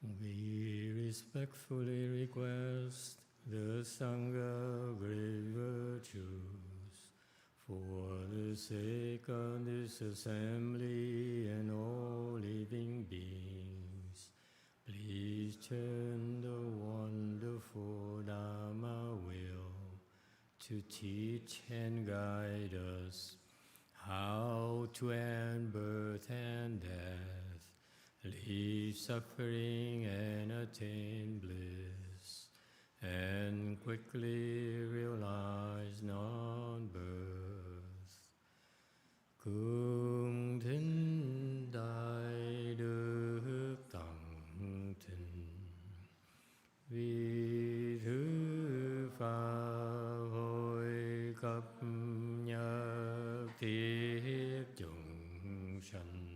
We respectfully request the Sangha great virtues for the sake of this assembly and all living beings. Please turn the wonderful Dharma wheel to teach and guide us how to end birth and death, leave suffering and attain bliss, and quickly realize non-birth. Cung thính đại đức tặng thính, vì thứ pháp hội cấp nhất thiết chúng sanh,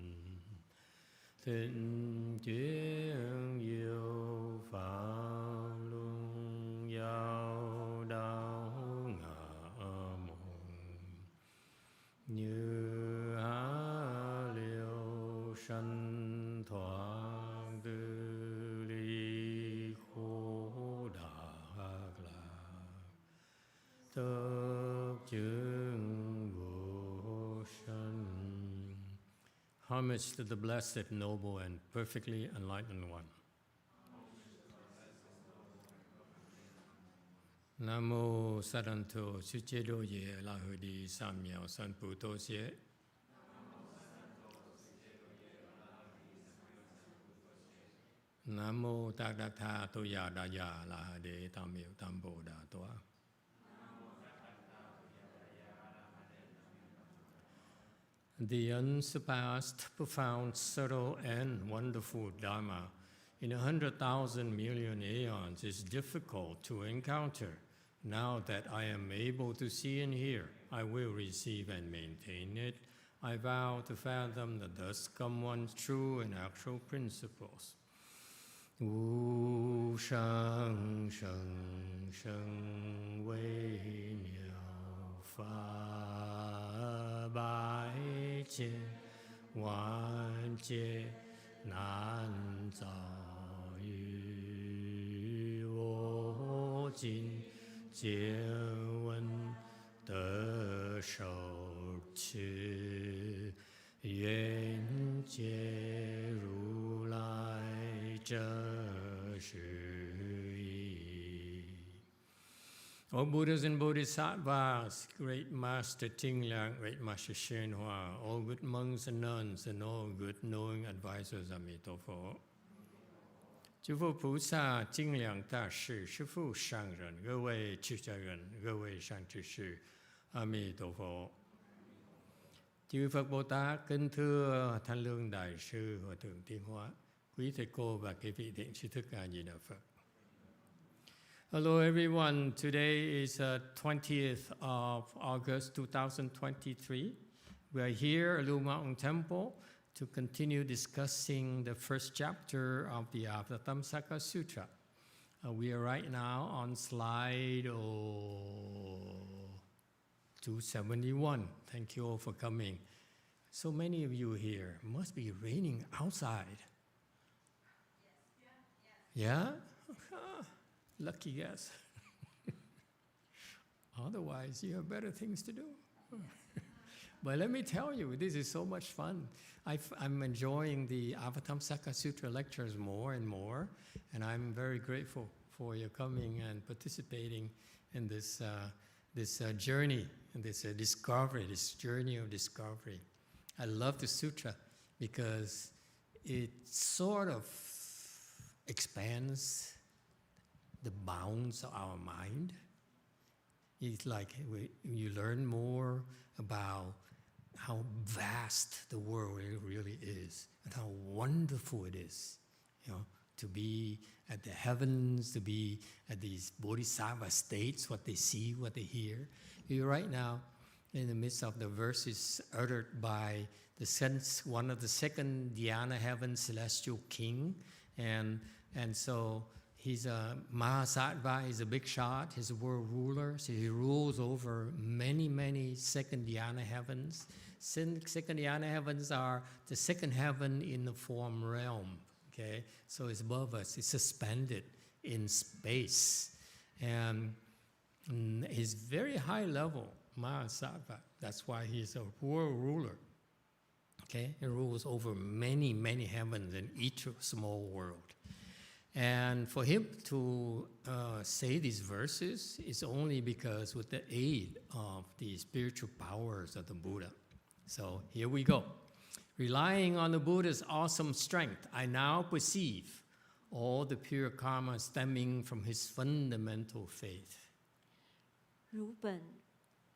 thịnh chuyển diệu pháp luân giao đạo ngã môn, như há liêu sanh thoát tư ly khổ đạc lạc, tất chứng vô sanh. Homage to the Blessed, Noble, and Perfectly Enlightened One. Namo Saranto Suchedo Ye Lahudi Samyao Sanputo Se. Namo Tadakha Toya Daya Lahade Tamil Tambo Da Toa. The unsurpassed, profound, subtle, and wonderful Dharma in 100,000 million aeons is difficult to encounter. Now that I am able to see and hear, I will receive and maintain it. I vow to fathom the thus come one's true and actual principles. Wu sheng sheng sheng wei niao fa bai jian wan jie nan zao yu wo jin jie wen de shou qi yuan jie ru lai zhe shi yi. O Buddhas and Bodhisattvas, Great Master Tinglang, Great Master YongHua, all good monks and nuns, and all good knowing advisors, Emitofuo. 诸佛菩萨、精良大士、师父上人、各位出家人、各位善知识，阿弥陀佛。Chư Phật Bồ Tát, kính thưa Thanh Lương Đại sư Hòa thượng Tiên Hóa, quý thầy cô và các vị thiện tri thức A Di Đà Phật. Hello everyone, today is 20th of August 2023. We are here at Blue Mountain Temple to continue discussing the first chapter of the Avatamsaka Sutra. We are right now on slide 271. Thank you all for coming. So many of you here. Must be raining outside. Yes. Yeah? Lucky guess. Otherwise, you have better things to do. But let me tell you, this is so much fun. I'm enjoying the Avatamsaka Sutra lectures more and more, and I'm very grateful for your coming and participating in this journey, and this discovery, this journey of discovery. I love the sutra because it sort of expands the bounds of our mind. It's like you learn more about how vast the world really is and how wonderful it is, to be at the heavens, to be at these bodhisattva states, what they see, what they hear. You're right now in the midst of the verses uttered by one of the second dhyana heaven celestial king, and so he's a Mahasattva, he's a big shot, he's a world ruler, so he rules over many, many second dhyana heavens. Second dhyana heavens are the second heaven in the form realm. Okay, so it's above us. It's suspended in space, and he's very high level, Mahasattva. That's why he's a world ruler. Okay, he rules over many, many heavens and each small world. And for him to say these verses is only because with the aid of the spiritual powers of the Buddha. So here we go. Relying on the Buddha's awesome strength, I now perceive all the pure karma stemming from his fundamental faith. 如本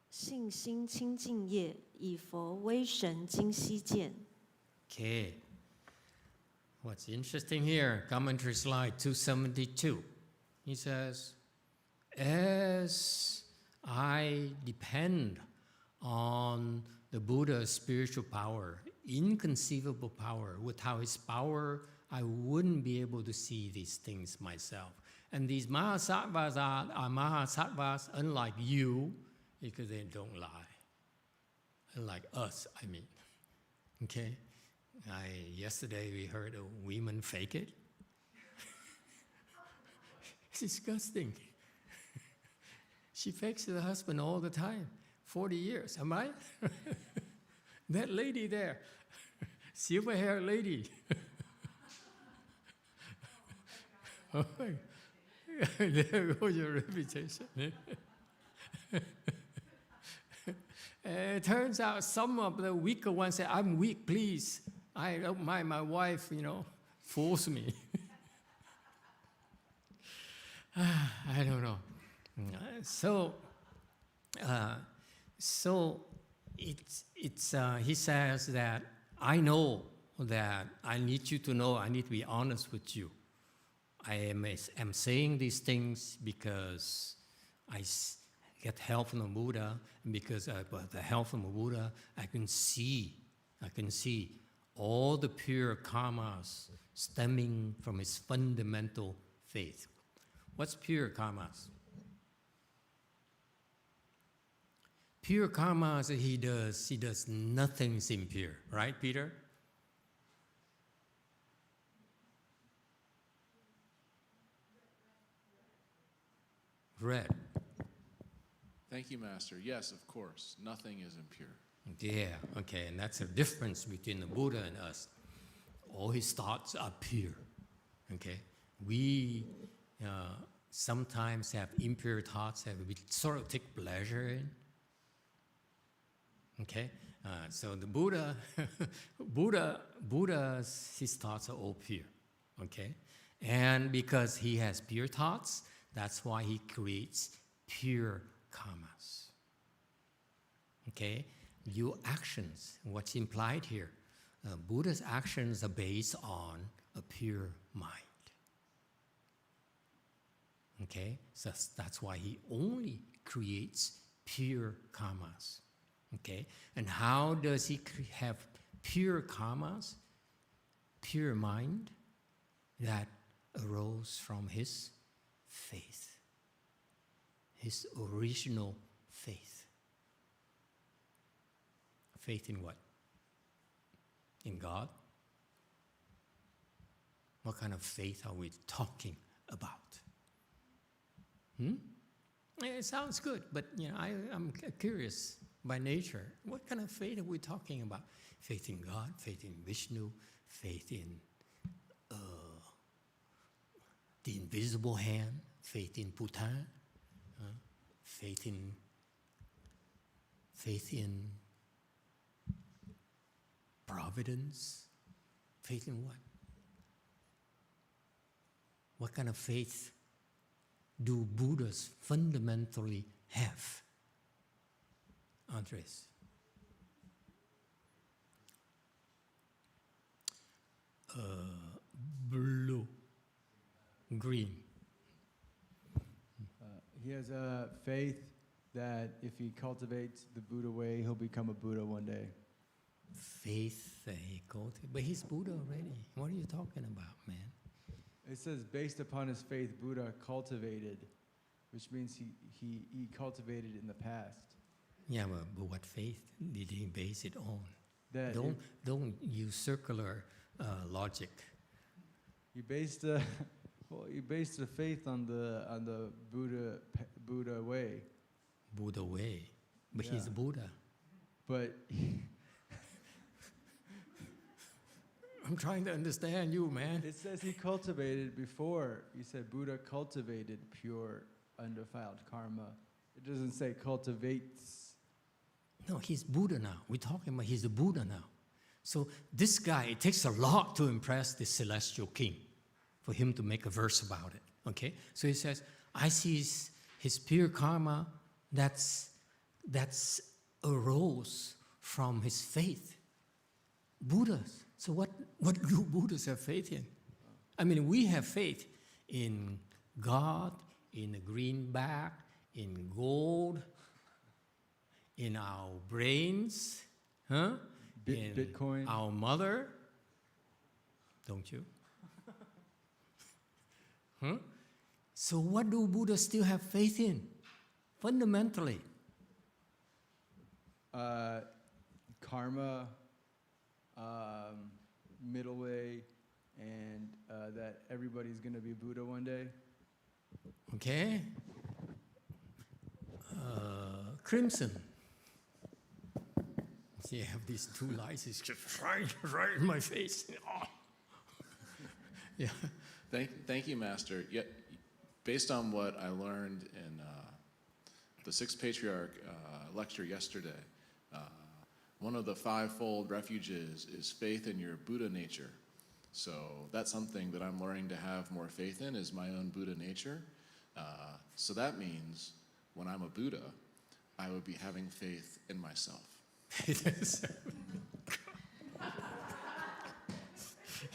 信心清净业，以佛威神今悉见。 Okay. What's interesting here, commentary slide 272. He says, as I depend on the Buddha's spiritual power, inconceivable power, without his power, I wouldn't be able to see these things myself. And these Mahasattvas are Mahasattvas unlike you, because they don't lie. Unlike us, I mean. Okay? Yesterday we heard a woman fake it. It's disgusting. She fakes her husband all the time, 40 years, am I? That lady there, silver-haired lady. Oh, there goes your reputation. It turns out some of the weaker ones say, I'm weak, please. I don't mind my wife, force me. I don't know. So he says that I know that I need you to know, I need to be honest with you. I am saying these things because I get help from the Buddha, and because of the help from the Buddha, I can see all the pure karmas stemming from his fundamental faith. What's pure karmas? Pure karmas that he does nothing's impure, right, Peter? Red. Thank you, Master. Yes, of course. Nothing is impure. Yeah, okay, and that's the difference between the Buddha and us. All his thoughts are pure, okay? We sometimes have impure thoughts that we sort of take pleasure in, okay? So the Buddha, Buddha's, his thoughts are all pure, okay? And because he has pure thoughts, that's why he creates pure karmas, okay? Your actions, what's implied here, Buddha's actions are based on a pure mind. Okay, so that's why he only creates pure karmas. Okay, and how does he have pure karmas, pure mind that arose from his faith, his original faith? Faith in what? In God? What kind of faith are we talking about? It sounds good, but I'm curious by nature. What kind of faith are we talking about? Faith in God, faith in Vishnu, faith in the invisible hand, faith in Bhutan, faith in providence, faith in what? What kind of faith do Buddhas fundamentally have? Andres. Blue. Green. He has a faith that if he cultivates the Buddha way, he'll become a Buddha one day. Faith that he cultivates. But he's Buddha already. What are you talking about, man? It says, based upon his faith, Buddha cultivated, which means he cultivated in the past. Yeah, but what faith did he base it on? That Don't use circular logic. He based the faith on the Buddha way. Buddha way. But he's Yeah. Buddha. But I'm trying to understand you, man. it says he cultivated before. He said Buddha cultivated pure, undefiled karma. It doesn't say cultivates. No, he's Buddha now. We're talking about he's a Buddha now. So this guy, it takes a lot to impress the celestial king for him to make a verse about it. Okay? So he says, I see his pure karma that's arose from his faith. Buddhas. So what do Buddhas have faith in? I mean, we have faith in God, in a greenback, in gold, in our brains, huh? In Bitcoin. our mother. Don't you? Huh? So what do Buddhas still have faith in? Fundamentally. Karma, middle way, and that everybody's going to be Buddha one day. Okay? Crimson. See, I have these two lights. It's just right in my face. Oh. Yeah. Thank you, Master. Yet, based on what I learned in the Sixth Patriarch lecture yesterday, one of the fivefold refuges is faith in your Buddha nature. So that's something that I'm learning to have more faith in, is my own Buddha nature. So that means when I'm a Buddha, I would be having faith in myself.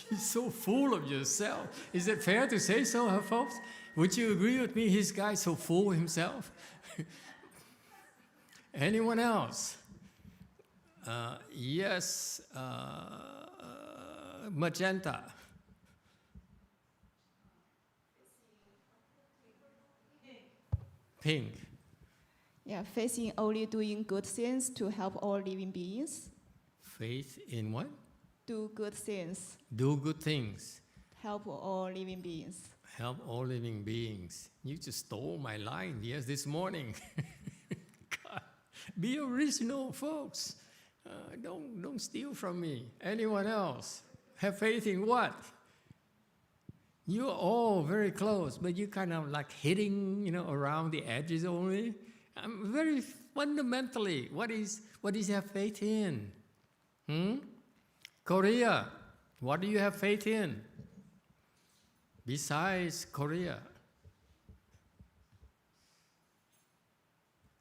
He's so full of yourself. Is it fair to say so, huh, folks? Would you agree with me? This guy's so full of himself. Anyone else? Yes, magenta. Pink. Yeah, faith in only doing good things to help all living beings. Faith in what? Do good things, Do good things. help all living beings. Help all living beings. You just stole my line, yes, this morning. God, be original, folks. Don't steal from me. Anyone else? Have faith in what? You're all very close, but you kind of like hitting, around the edges only. Very fundamentally, what is have faith in? Korea, what do you have faith in? Besides Korea.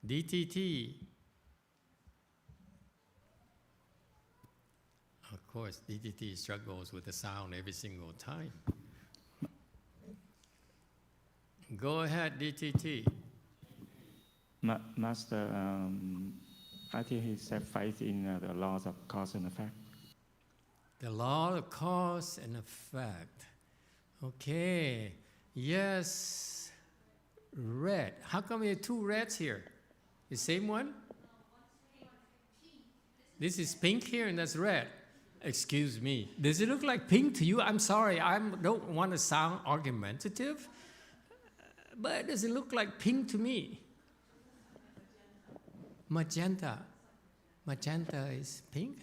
DTT. Of course, DTT struggles with the sound every single time. Go ahead, DTT. Master, I think he said faith in the laws of cause and effect. The law of cause and effect. Okay. Yes. Red. How come you have two reds here? The same one? This is pink here and that's red. Excuse me. Does it look like pink to you? I'm sorry. I don't want to sound argumentative. But does it look like pink to me? Magenta. Magenta is pink?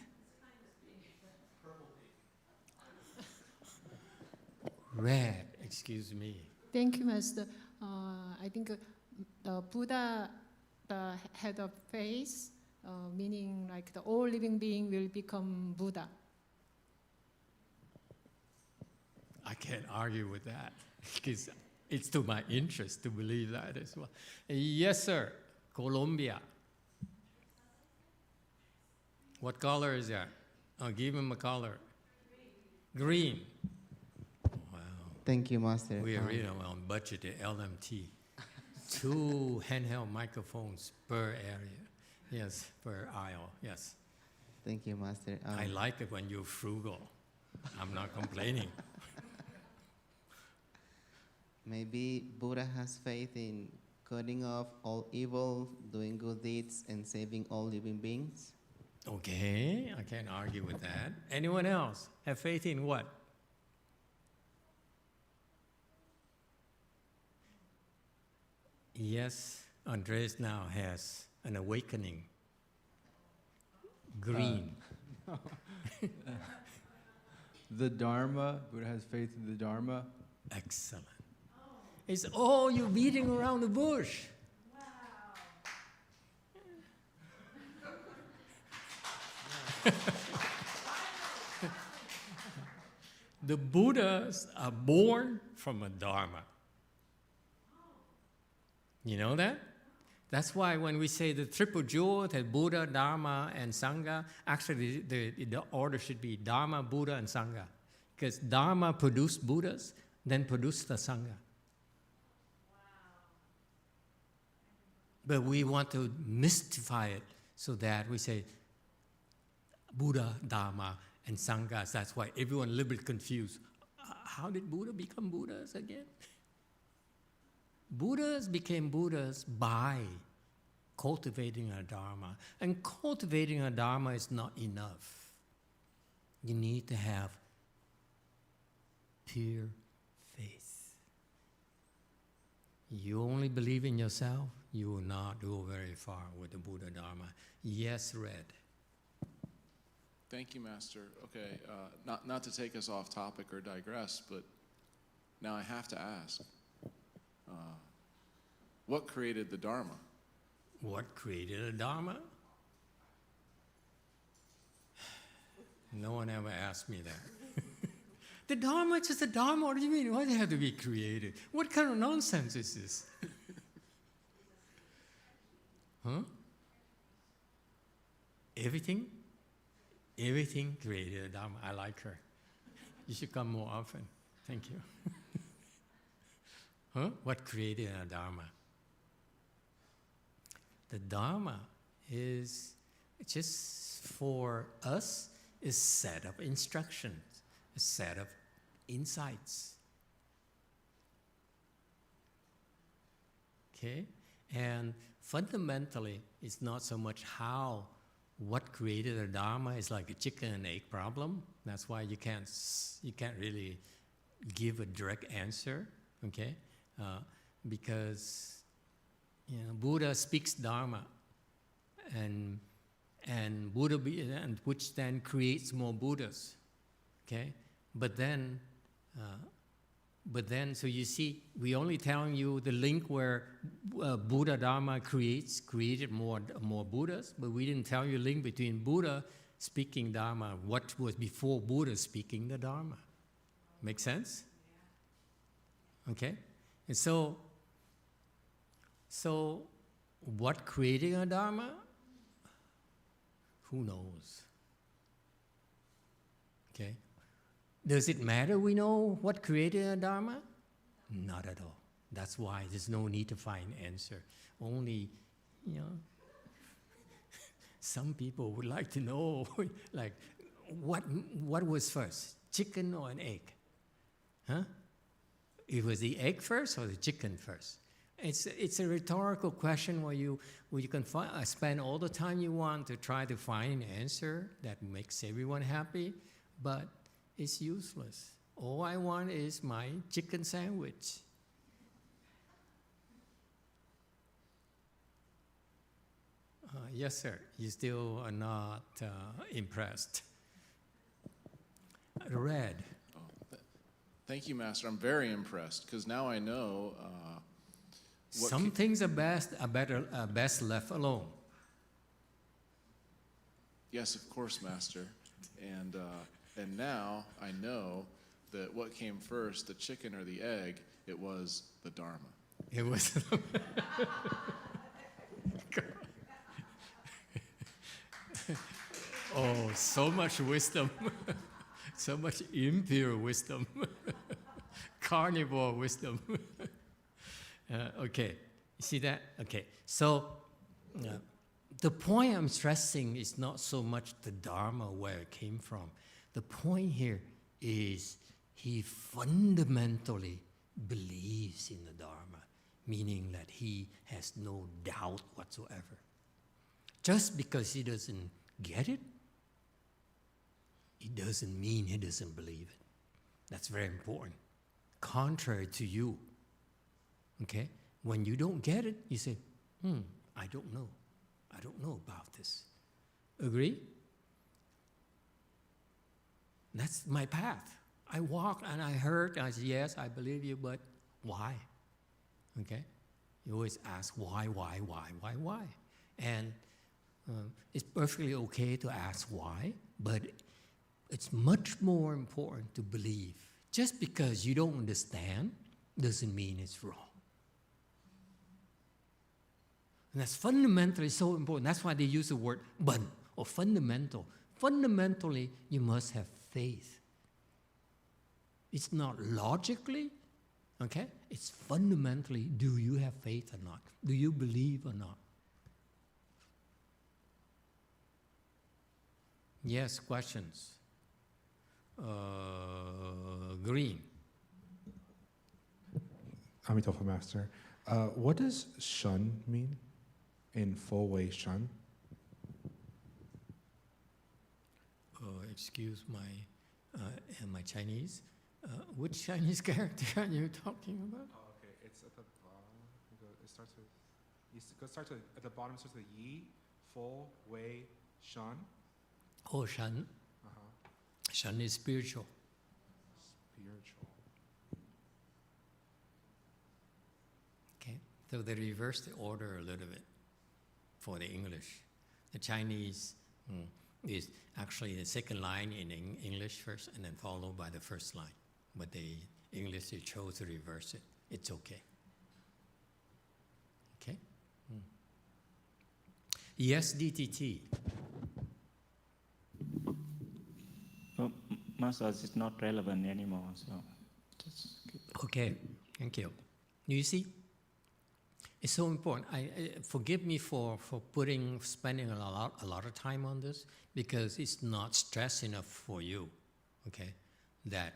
Red, excuse me. Thank you, Master. I think the Buddha, the head of faith, meaning like the all living being will become Buddha. I can't argue with that because it's to my interest to believe that as well. Yes, sir. Colombia. What color is that? Oh, give him a color. Green. Wow. Thank you, Master. We are really on budget at LMT. 2 handheld microphones per area. Yes, per aisle. Yes. Thank you, Master. I like it when you're frugal. I'm not complaining. Maybe Buddha has faith in cutting off all evil, doing good deeds, and saving all living beings. Okay, I can't argue with that. Anyone else have faith in what? Yes, Andres now has an awakening. Green. The Dharma, Buddha has faith in the Dharma. Excellent. It's all you beating around the bush. The Buddhas are born from a Dharma. You know that? That's why when we say the triple jewel, that Buddha, Dharma, and Sangha, actually the order should be Dharma, Buddha, and Sangha. Because Dharma produced Buddhas, then produced the Sangha. But we want to mystify it so that we say Buddha, Dharma, and Sangha. That's why everyone a little bit confused. How did Buddha become Buddhas again? Buddhas became Buddhas by cultivating a Dharma. And cultivating a Dharma is not enough. You need to have pure faith. You only believe in yourself, you will not go very far with the Buddha Dharma. Yes, Red. Thank you, Master. Okay, not to take us off topic or digress, but now I have to ask, what created the Dharma? What created a Dharma? No one ever asked me that. The Dharma is just a Dharma. What do you mean? Why does it have to be created? What kind of nonsense is this? Huh? Everything created a Dharma. I like her. You should come more often. Thank you. Huh? What created a Dharma? The Dharma is just for us is set of instructions, a set of insights. Okay? And fundamentally, it's not so much what created a Dharma is like a chicken and egg problem. That's why you can't really give a direct answer, okay? Because Buddha speaks Dharma, and Buddha and which then creates more Buddhas, okay? But then, so you see, we only telling you the link where Buddha Dharma created more Buddhas, but we didn't tell you the link between Buddha speaking Dharma, what was before Buddha speaking the Dharma. Make sense? Okay? And so what created a Dharma? Who knows? Okay? Does it matter we know what created a Dharma? Not at all. That's why there's no need to find an answer. Only, some people would like to know, like, what was first, chicken or an egg? Huh? It was the egg first or the chicken first? It's a rhetorical question where you can spend all the time you want to try to find an answer that makes everyone happy, but it's useless. All I want is my chicken sandwich. Yes, sir. You still are not impressed. Red. Thank you, Master. I'm very impressed because now I know. Some things are best left alone. Yes, of course, Master. And now I know that what came first, the chicken or the egg, it was the Dharma. It was. Oh, so much wisdom. So much impure wisdom. Carnivore wisdom. Okay, you see that? Okay, so the point I'm stressing is not so much the Dharma, where it came from. The point here is he fundamentally believes in the Dharma, meaning that he has no doubt whatsoever. Just because he doesn't get it, it doesn't mean he doesn't believe it. That's very important. Contrary to you. Okay? When you don't get it, you say, I don't know. I don't know about this. Agree? That's my path. I walk and I heard, I said, yes, I believe you, but why? Okay? You always ask why? And it's perfectly okay to ask why, but it's much more important to believe. Just because you don't understand doesn't mean it's wrong. And that's fundamentally so important. That's why they use the word bun or fundamental. Fundamentally, you must have faith. It's not logically, okay? It's fundamentally, do you have faith or not? Do you believe or not? Yes, questions? Green. Emitofuo Master. What does shun mean in full way shun? Excuse my Chinese. Which Chinese character are you talking about? Oh, okay. It's at the bottom. It starts with. At the bottom. It starts with yi, full way shun. Oh, Shan. Shan is spiritual. Spiritual. Okay, so they reverse the order a little bit for the English. The Chinese is actually the second line in English first and then followed by the first line. But the English, they chose to reverse it. It's okay. Okay? Yes, DTT. Well, Master, it's not relevant anymore, so just Okay, thank you. You see, it's so important. Forgive me for spending a lot of time on this, because it's not stress enough for you, okay, that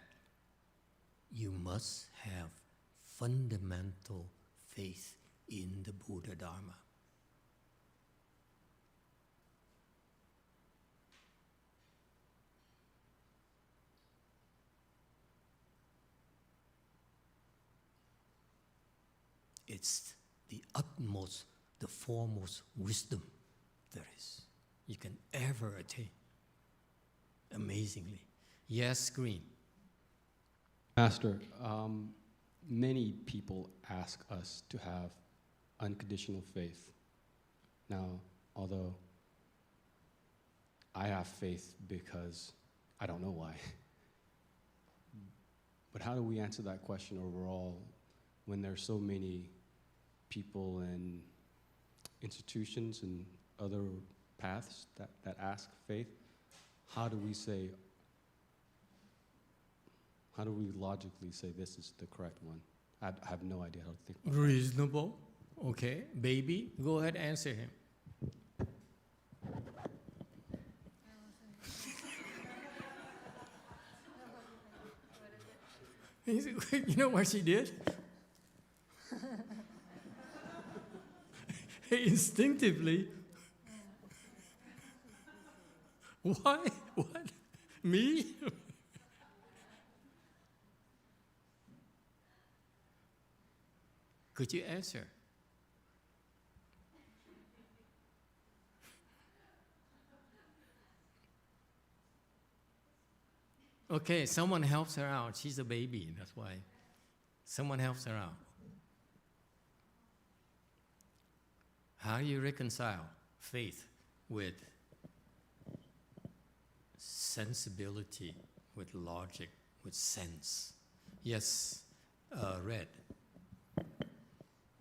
you must have fundamental faith in the Buddha Dharma. It's the utmost, the foremost wisdom there is, you can ever attain, amazingly. Yes, Green. Master, many people ask us to have unconditional faith. Now, although I have faith because I don't know why, but how do we answer that question overall when there's so many people and institutions and other paths that ask faith? How do we logically say this is the correct one? I have no idea how to think about Reasonable. Okay. Baby, go ahead, answer him. You know what she did? Instinctively. Why? What? Me? Could you answer? Okay, someone helps her out. She's a baby, that's why. Someone helps her out. How do you reconcile faith with sensibility, with logic, with sense? Yes, Red.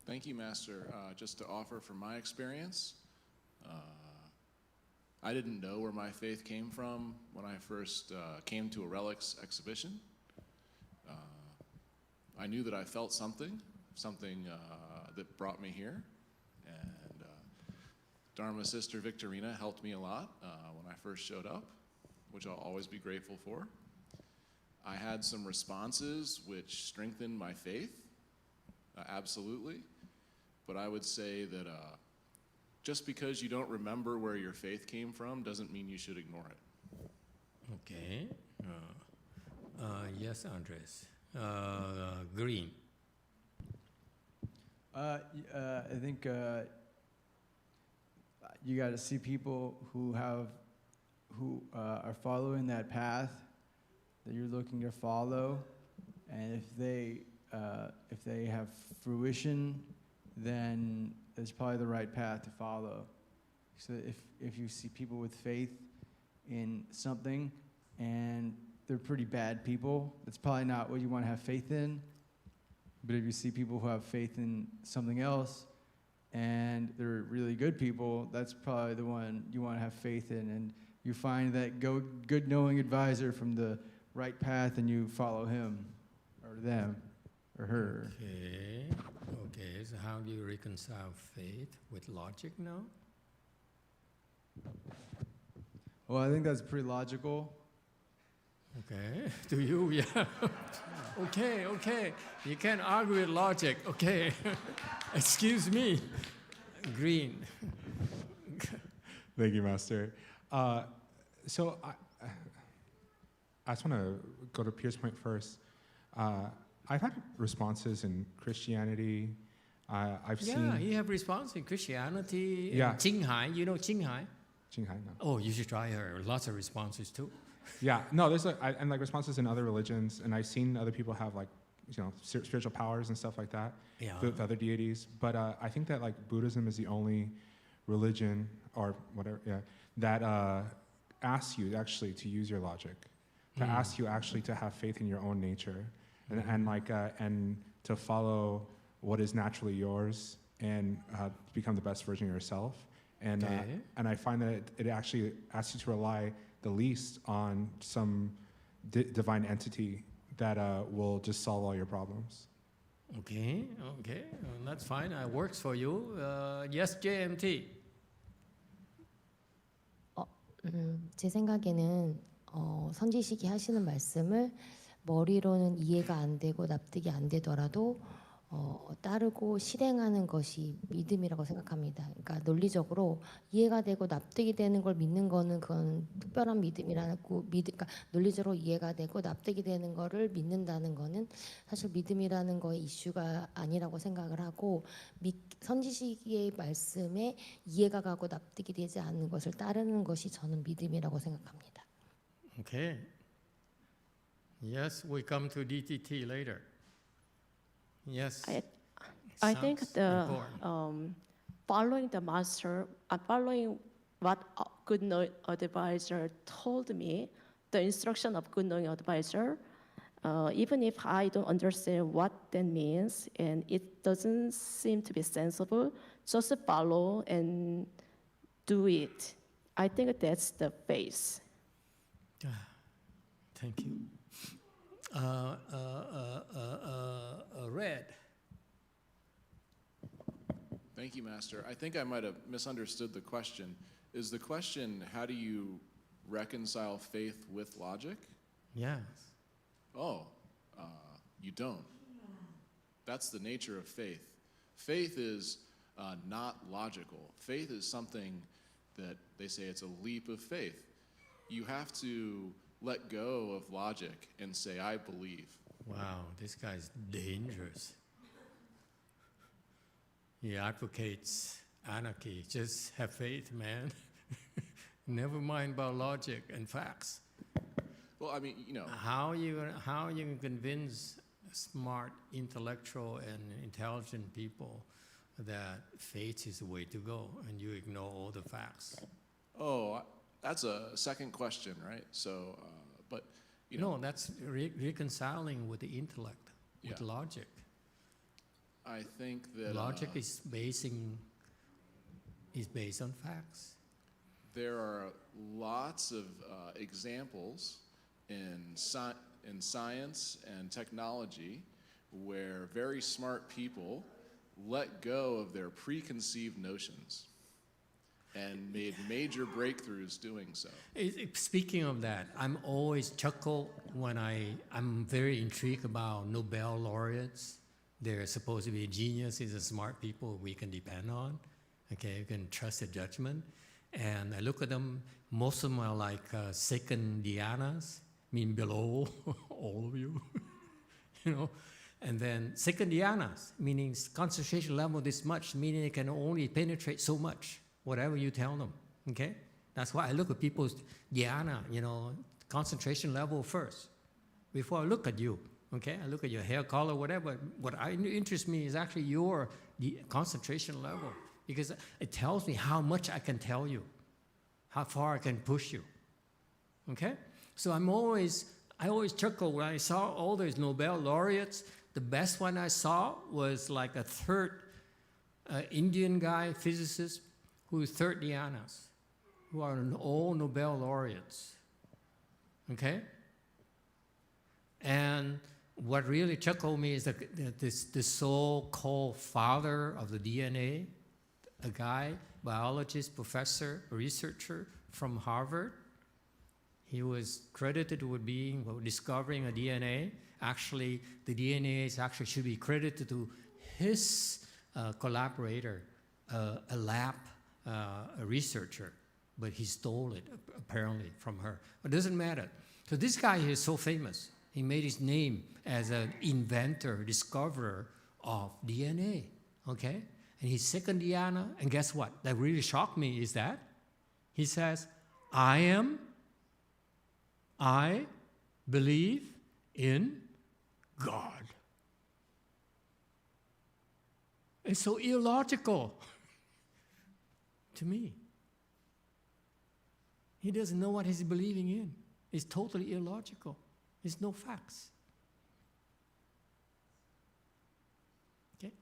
Thank you, Master. Just to offer from my experience, I didn't know where my faith came from when I first came to a relics exhibition. I knew that I felt something that brought me here. And Dharma Sister Victorina helped me a lot when I first showed up, which I'll always be grateful for. I had some responses which strengthened my faith, absolutely. But I would say that just because you don't remember where your faith came from doesn't mean you should ignore it. Okay. Yes, Andres. Green. I think you got to see people who are following that path that you're looking to follow, and if they have fruition, then it's probably the right path to follow. So if you see people with faith in something and they're pretty bad people, that's probably not what you want to have faith in. But if you see people who have faith in something else and they're really good people, that's probably the one you want to have faith in. And you find that good knowing advisor from the right path and you follow him or them or her. Okay, so how do you reconcile faith with logic now? Well, I think that's pretty logical. Okay, to you, yeah. Okay. You can't argue with logic, okay. Excuse me. Green. Thank you, Master. So I just want to go to Pierre's point first. I've had responses in Christianity. I've seen. Yeah, you have response in Christianity. Yeah. Qinghai, you know Qinghai? Qinghai, no. Oh, you should try her. Lots of responses too. Yeah, no, there's and like responses in other religions, and I've seen other people have like, spiritual powers and stuff like that. Yeah. With other deities. But I think that like Buddhism is the only religion or whatever, that asks you actually to use your logic, to ask you actually to have faith in your own nature, and to follow what is naturally yours and become the best version of yourself. And I find that it actually asks you to rely the least on some divine entity that will just solve all your problems. Okay, that's fine. It works for you. Yes, JMT. 제 생각에는 선지식이 하시는 말씀을 머리로는 이해가 안 되고 납득이 안 되더라도 따르고 실행하는 것이 믿음이라고 생각합니다. 그러니까 논리적으로 이해가 되고 납득이 되는 걸 믿는 거는 그건 특별한 믿음이라고 그러니까 논리적으로 이해가 되고 납득이 되는 거를 믿는다는 거는 사실 믿음이라는 거의 이슈가 아니라고 생각을 하고 선지식의 말씀에 이해가 가고 납득이 되지 않는 것을 따르는 것이 저는 믿음이라고 생각합니다. Okay. Yes, we come to DTT later. Yes. I think following the master, following what good knowing advisor told me, the instruction of good knowing advisor, even if I don't understand what that means and it doesn't seem to be sensible, just follow and do it. I think that's the faith. Thank you. Red. Thank you, Master. I think I might have misunderstood the question. Is the question, how do you reconcile faith with logic? Yes. Oh, you don't. That's the nature of faith. Faith is not logical. Faith is something that they say it's a leap of faith. You have to let go of logic and say, I believe. Wow, this guy's dangerous. He advocates anarchy. Just have faith, man. Never mind about logic and facts. Well, I mean, How you can convince smart, intellectual, and intelligent people that faith is the way to go, and you ignore all the facts? Oh, that's a second question, right? So, but No, that's reconciling with the intellect, with logic. I think that Logic is based on facts. There are lots of examples in science and technology where very smart people let go of their preconceived notions and made major breakthroughs doing so. Speaking of that, I'm always chuckle when I'm very intrigued about Nobel laureates. They're supposed to be geniuses and smart people we can depend on. Okay, you can trust their judgment. And I look at them, most of them are like second Dhyanas, mean below all of you. And then second dhyana, meaning concentration level this much, meaning they can only penetrate so much, whatever you tell them, okay? That's why I look at people's dhyana, concentration level first, before I look at you, okay? I look at your hair color, whatever. What interests me is actually your concentration level, because it tells me how much I can tell you, how far I can push you, okay? So I always chuckle when I saw all those Nobel laureates. The best one I saw was like a third Indian guy, physicist, who is third dhyanas, who are all Nobel laureates, okay? And what really chuckled me is that the so-called father of the DNA, a guy, biologist, professor, researcher from Harvard. He was credited with discovering a DNA. Actually, the DNA should be credited to his collaborator, a lab researcher, but he stole it apparently from her. It doesn't matter. So this guy is so famous. He made his name as an inventor, discoverer of DNA, okay? And he's second dhyana, and guess what? That really shocked me is that he says, I believe in God. It's so illogical to me. He doesn't know what he's believing in. It's totally illogical. There's no facts. Okay?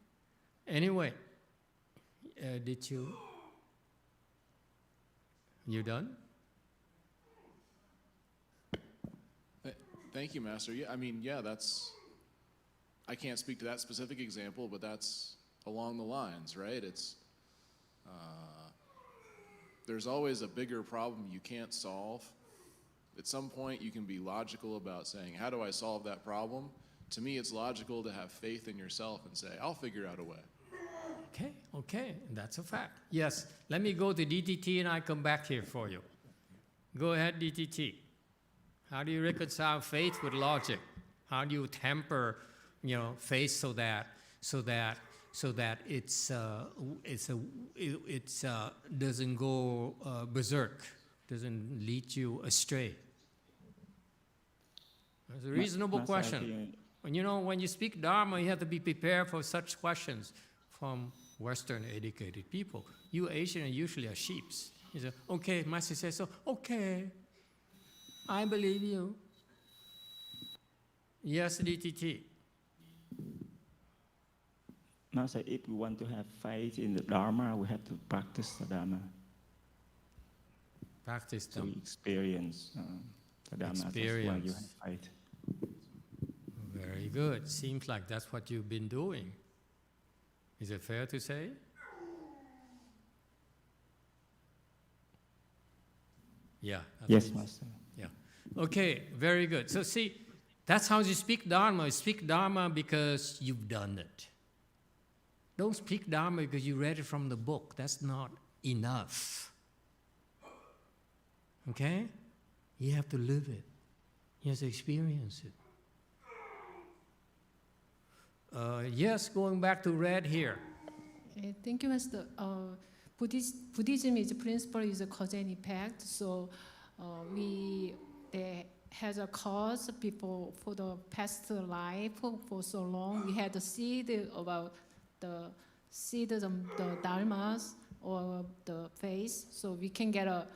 Anyway, you done? Thank you, Master. Yeah, I can't speak to that specific example, but that's along the lines, right? There's always a bigger problem you can't solve. At some point, you can be logical about saying, how do I solve that problem? To me, it's logical to have faith in yourself and say, I'll figure out a way. Okay, that's a fact. Yes, let me go to DTT and I come back here for you. Go ahead, DTT. How do you reconcile faith with logic? How do you temper, faith so that it doesn't go berserk, doesn't lead you astray? It's a reasonable question. When you speak Dharma, you have to be prepared for such questions from Western educated people. You Asians usually are sheeps. You say, okay, Master says so, okay, I believe you. Yes, DTT. Master, if we want to have faith in the Dharma, we have to practice the Dharma. Practice them. So experience the Dharma. Experience. That's why you have faith. Very good. Seems like that's what you've been doing. Is it fair to say? Yeah. Yes, Master. Yeah. Okay, very good. So see, that's how you speak Dharma. You speak Dharma because you've done it. Don't speak Dharma because you read it from the book. That's not enough. Okay? You have to live it. You have to experience it. Yes, going back to Red here. Thank you, Master. Buddhism is principle is a cause and effect. So they has a cause people for the past life for so long. We had the seed about the seed of the dharmas or the faith, so we can get a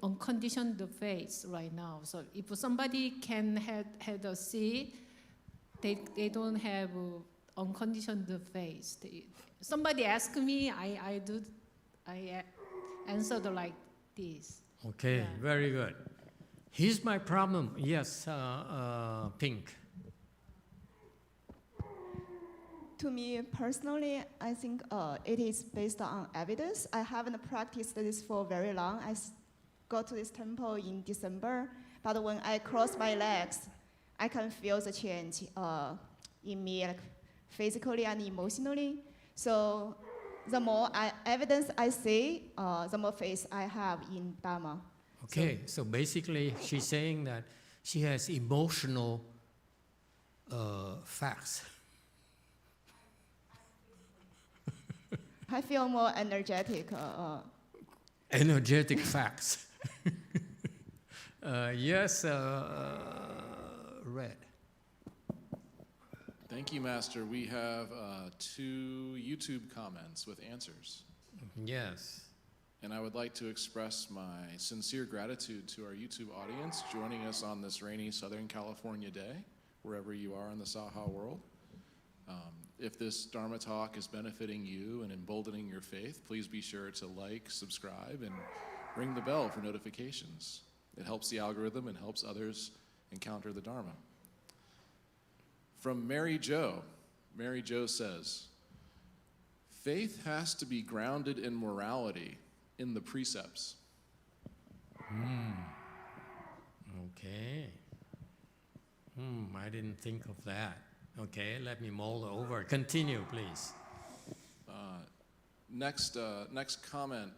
unconditioned faith right now. So if somebody can had a seed, they don't have unconditioned faith. Somebody asked me, I answered like this. Okay, yeah. Very good. Here's my problem. Yes, Pink. To me personally, I think it is based on evidence. I haven't practiced this for very long. I go to this temple in December, but when I cross my legs, I can feel the change in me, like physically and emotionally. So the more evidence I see, the more faith I have in Dharma. Okay, so basically she's saying that she has emotional facts. I feel more energetic. Energetic facts. Yes, Red. Thank you, Master. We have 2 YouTube comments with answers. Yes. And I would like to express my sincere gratitude to our YouTube audience joining us on this rainy Southern California day, wherever you are in the Saha world. If this Dharma talk is benefiting you and emboldening your faith, please be sure to like, subscribe, and ring the bell for notifications. It helps the algorithm and helps others encounter the Dharma. From Mary Jo. Mary Jo says, faith has to be grounded in morality, in the precepts. Okay. I didn't think of that. Okay, let me mull over. Continue, please. Next comment,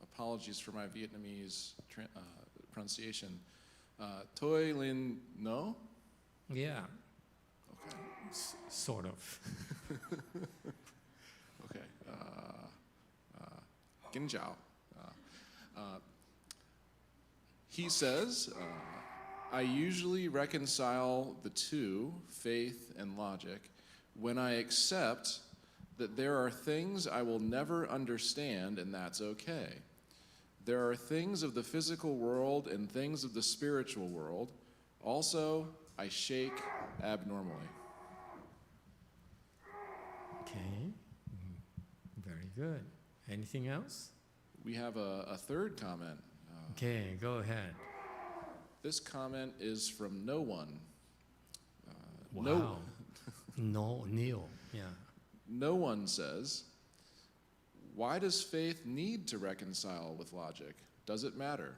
apologies for my Vietnamese pronunciation. Toi Lin No? Yeah. Okay. Sort of. Okay. Gin Jiao. He says, I usually reconcile the two, faith and logic, when I accept that there are things I will never understand, and that's okay. There are things of the physical world and things of the spiritual world. Also, I shake abnormally. Okay. Very good. Anything else? We have a third comment. Okay, go ahead. This comment is from no one. Wow. No, Neil. Yeah. No one says, why does faith need to reconcile with logic? Does it matter?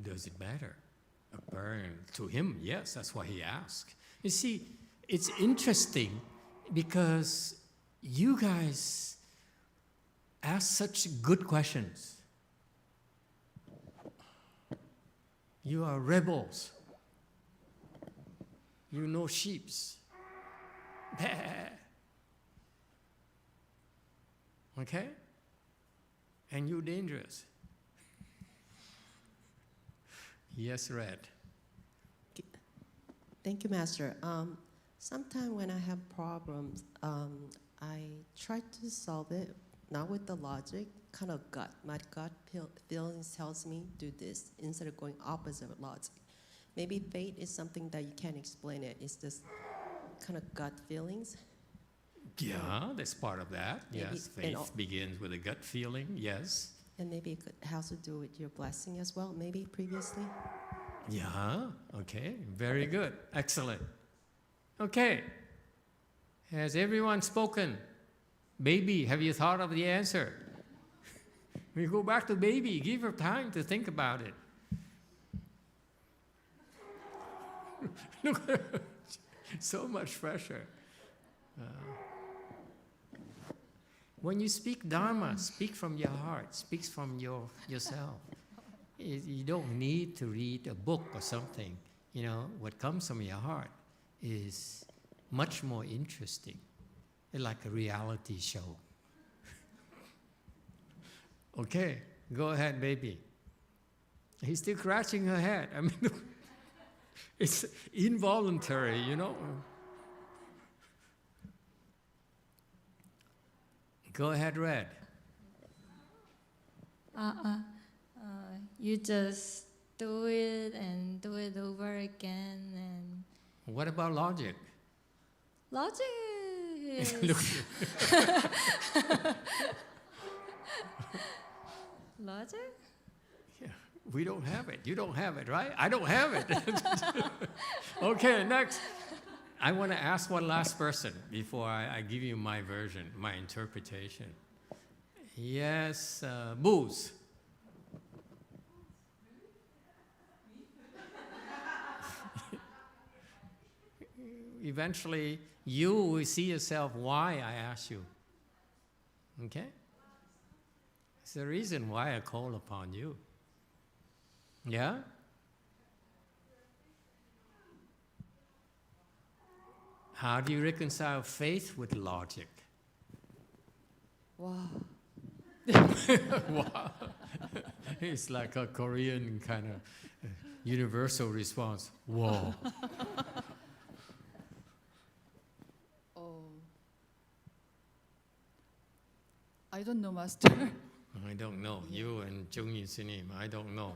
Does it matter? To him, yes, that's why he asked. You see, it's interesting because you guys ask such good questions. You are rebels. You know sheeps. Okay? And you're dangerous. Yes, Red. Thank you, Master. Sometimes when I have problems, I try to solve it, not with the logic, kind of gut. My gut feelings tells me do this instead of going opposite of logic. Maybe fate is something that you can't explain it. It's just kind of gut feelings. Yeah, that's part of that. Maybe, yes, faith begins with a gut feeling. Yes. And maybe it has to do with your blessing as well, maybe previously. Yeah, okay, very good, excellent. Okay, has everyone spoken? Baby, have you thought of the answer? We go back to baby, give her time to think about it. Look at her, so much pressure. When you speak Dharma, speak from your heart, speak from yourself. You don't need to read a book or something. You know, what comes from your heart is much more interesting. It's like a reality show. Okay, go ahead, baby. He's still scratching her head. I mean, it's involuntary, you know. Go ahead, Red. You just do it and do it over again. And what about logic? Logic is... Logic? Yeah, we don't have it. You don't have it, right? I don't have it. Okay, next. I want to ask one last person before I give you my version, my interpretation. Yes, Booze. Eventually, you will see yourself why I asked you. Okay? It's the reason why I call upon you. Yeah? How do you reconcile faith with logic? Wow. Wow. It's like a Korean kind of universal response. Whoa. I don't know, Master. I don't know. You and Jung Sinim, I don't know.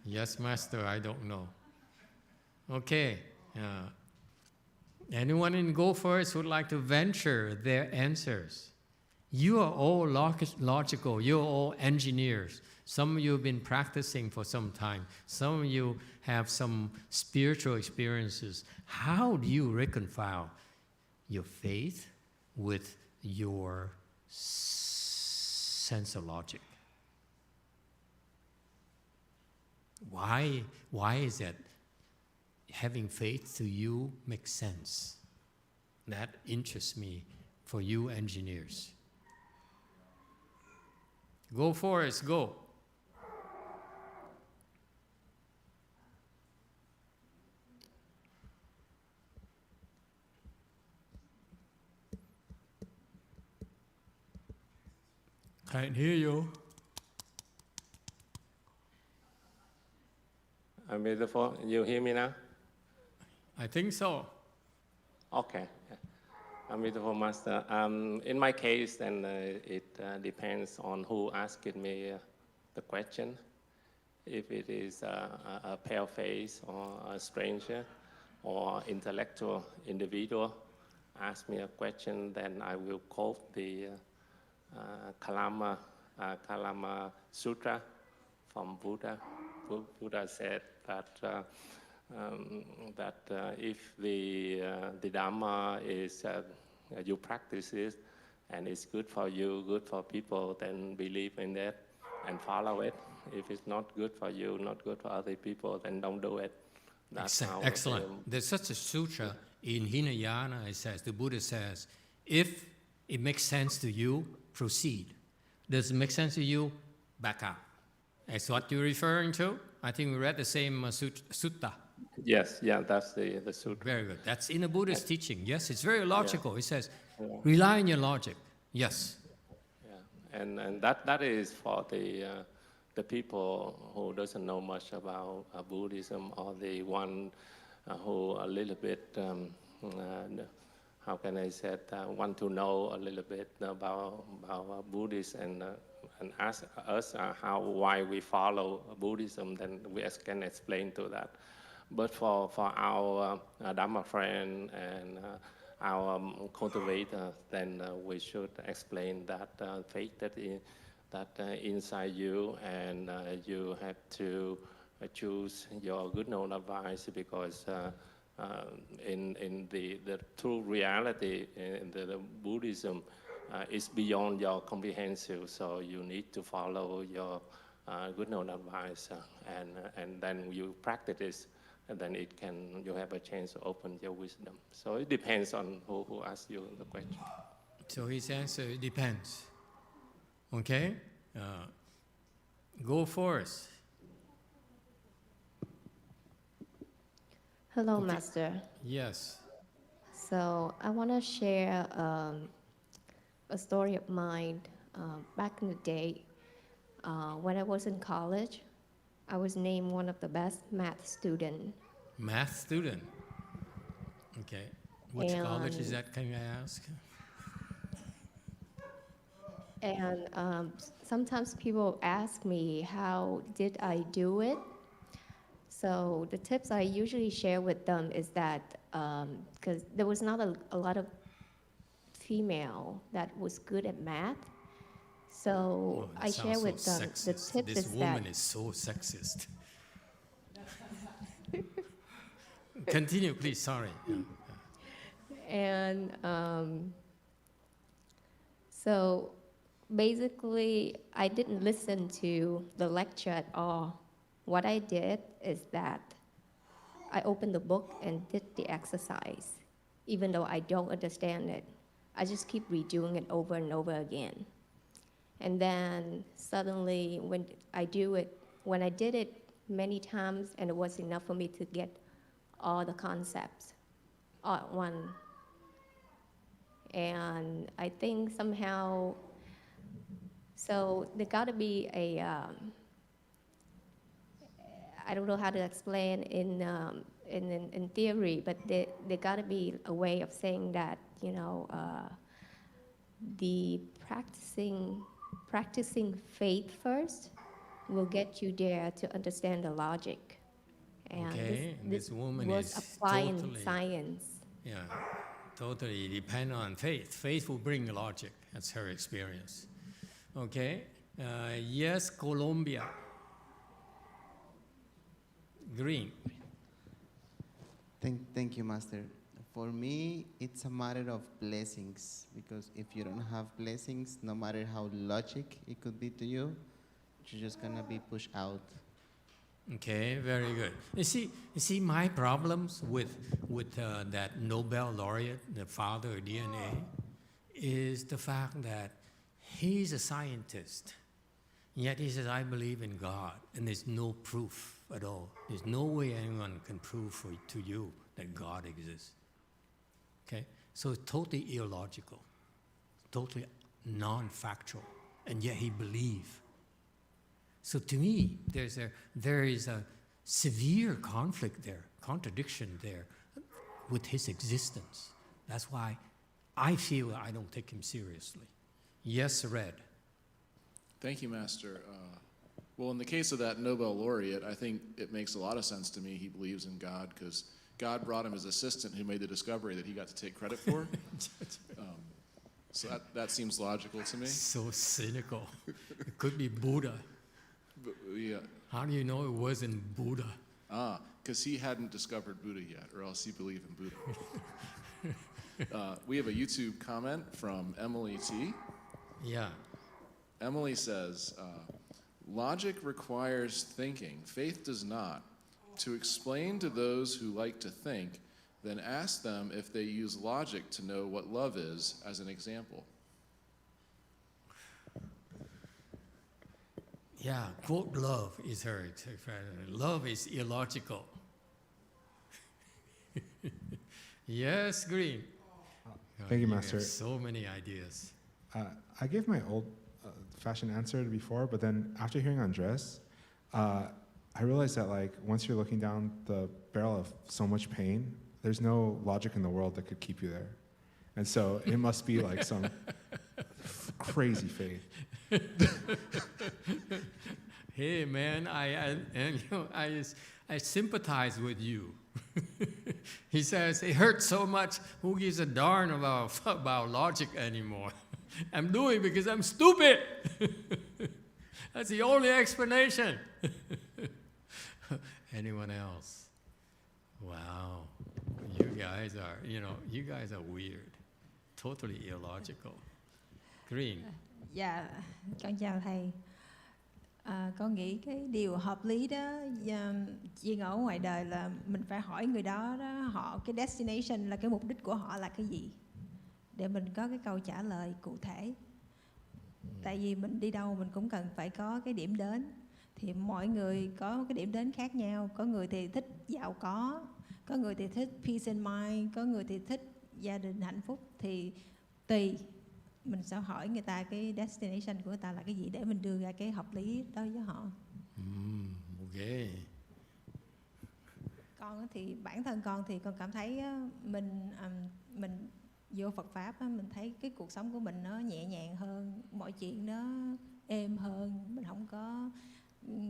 Yes, Master, I don't know. Okay. Anyone in Go First would like to venture their answers? You are all logical. You're all engineers. Some of you have been practicing for some time. Some of you have some spiritual experiences. How do you reconcile your faith with your sense of logic? Why is that having faith to you makes sense? That interests me for you engineers. Go Forrest, go. Can't hear you. Emitofuo, you hear me now? I think so. Okay. Emitofuo, Master. In my case, then it depends on who asked me the question. If it is a pale-face or a stranger or intellectual individual ask me a question, then I will quote the Kalama Sutra from Buddha. Buddha said that if the Dharma is you practice it and it's good for you, good for people, then believe in it and follow it. If it's not good for you, not good for other people, then don't do it. That's excellent. There's such a sutra in Hinayana. It says, the Buddha says, if it makes sense to you, proceed. Does it make sense to you? Back out. That's what you're referring to? I think we read the same sutta. Yes, yeah, that's the sutra. Very good. That's in the Buddhist teaching. Yes, it's very logical. It says, rely on your logic. Yes. Yeah, and that is for the people who doesn't know much about Buddhism, or the one who a little bit, how can I say it, want to know a little bit about Buddhism and ask us why we follow Buddhism, then we can explain to that. But for our Dharma friend and our cultivator, then we should explain that faith that inside you, and you have to choose your good known advice, because in the true reality in the Buddhism is beyond your comprehension. So you need to follow your good known advice, and then you practice this, and then you have a chance to open your wisdom. So it depends on who asks you the question. So his answer, it depends. Okay? Go Forrest. Hello, Master. Yes. So I want to share a story of mine. Back in the day, when I was in college, I was named one of the best math student. Math student? Okay. Which college is that, can I ask? And sometimes people ask me, how did I do it? So the tips I usually share with them is that, because there was not a lot of female that was good at math, so I share with them the tips this is woman that. is so sexist. Continue, please, sorry. And so basically, I didn't listen to the lecture at all. What I did is that I opened the book and did the exercise, even though I don't understand it. I just keep redoing it over and over again. And then suddenly, when I did it many times, and it was enough for me to get all the concepts all at one And I think somehow, so there got to be a, I don't know how to explain in theory, but there got to be a way of saying that, you know, the practicing faith first will get you there to understand the logic. And Okay, this woman was is applying totally, science. Yeah, totally depend on faith. Faith will bring logic. That's her experience. Okay, yes, Colombia. Green. Thank you, Master. For me, it's a matter of blessings, because if you don't have blessings, no matter how logic it could be to you, you're just gonna be pushed out. Okay, very good. You see, my problems with that Nobel laureate, the father of DNA, is the fact that he's a scientist, yet he says, I believe in God, and there's no proof at all. There's no way anyone can prove to you that God exists. Okay, so it's totally illogical, totally non-factual, and yet he believes. So to me, there is a severe conflict there, contradiction there with his existence. That's why I feel I don't take him seriously. Yes, Red. Thank you, Master. Well, in the case of that Nobel laureate, I think it makes a lot of sense to me he believes in God, because God brought him his assistant who made the discovery that he got to take credit for. So that seems logical to me. So cynical. It could be Buddha. But, yeah. How do you know it wasn't Buddha? Because he hadn't discovered Buddha yet, or else he believed in Buddha. We have a YouTube comment from Emily T. Yeah. Emily says, logic requires thinking, faith does not. To explain to those who like to think, then ask them if they use logic to know what love is, as an example. Yeah, quote love is her. Love is illogical. Yes, Green. Thank you, Master. So many ideas. I gave my old-fashioned answer before, but then after hearing Andres, I realized that like once you're looking down the barrel of so much pain, there's no logic in the world that could keep you there, and so it must be like some crazy faith. Hey man, I sympathize with you. He says it hurts so much. Who gives a darn about logic anymore? I'm doing it because I'm stupid. That's the only explanation. Anyone else? Wow, you guys are weird, totally illogical. Green. Dạ, con chào thầy. Con nghĩ cái điều hợp lý đó, riêng ở ngoài đời là mình phải hỏi người đó, họ cái destination là cái mục đích của họ là cái gì, để mình có cái câu trả lời cụ thể. Tại vì mình đi đâu mình cũng cần phải có cái điểm đến. Thì mọi người có cái điểm đến khác nhau. Có người thì thích giàu có người thì thích peace and mind, có người thì thích gia đình hạnh phúc. Thì tùy mình sẽ hỏi người ta cái destination của người ta là cái gì để mình đưa ra cái hợp lý đối với họ. Okay. Con thì bản thân con thì con cảm thấy mình vô Phật pháp mình thấy cái cuộc sống của mình nó nhẹ nhàng hơn, mọi chuyện nó êm hơn, mình không có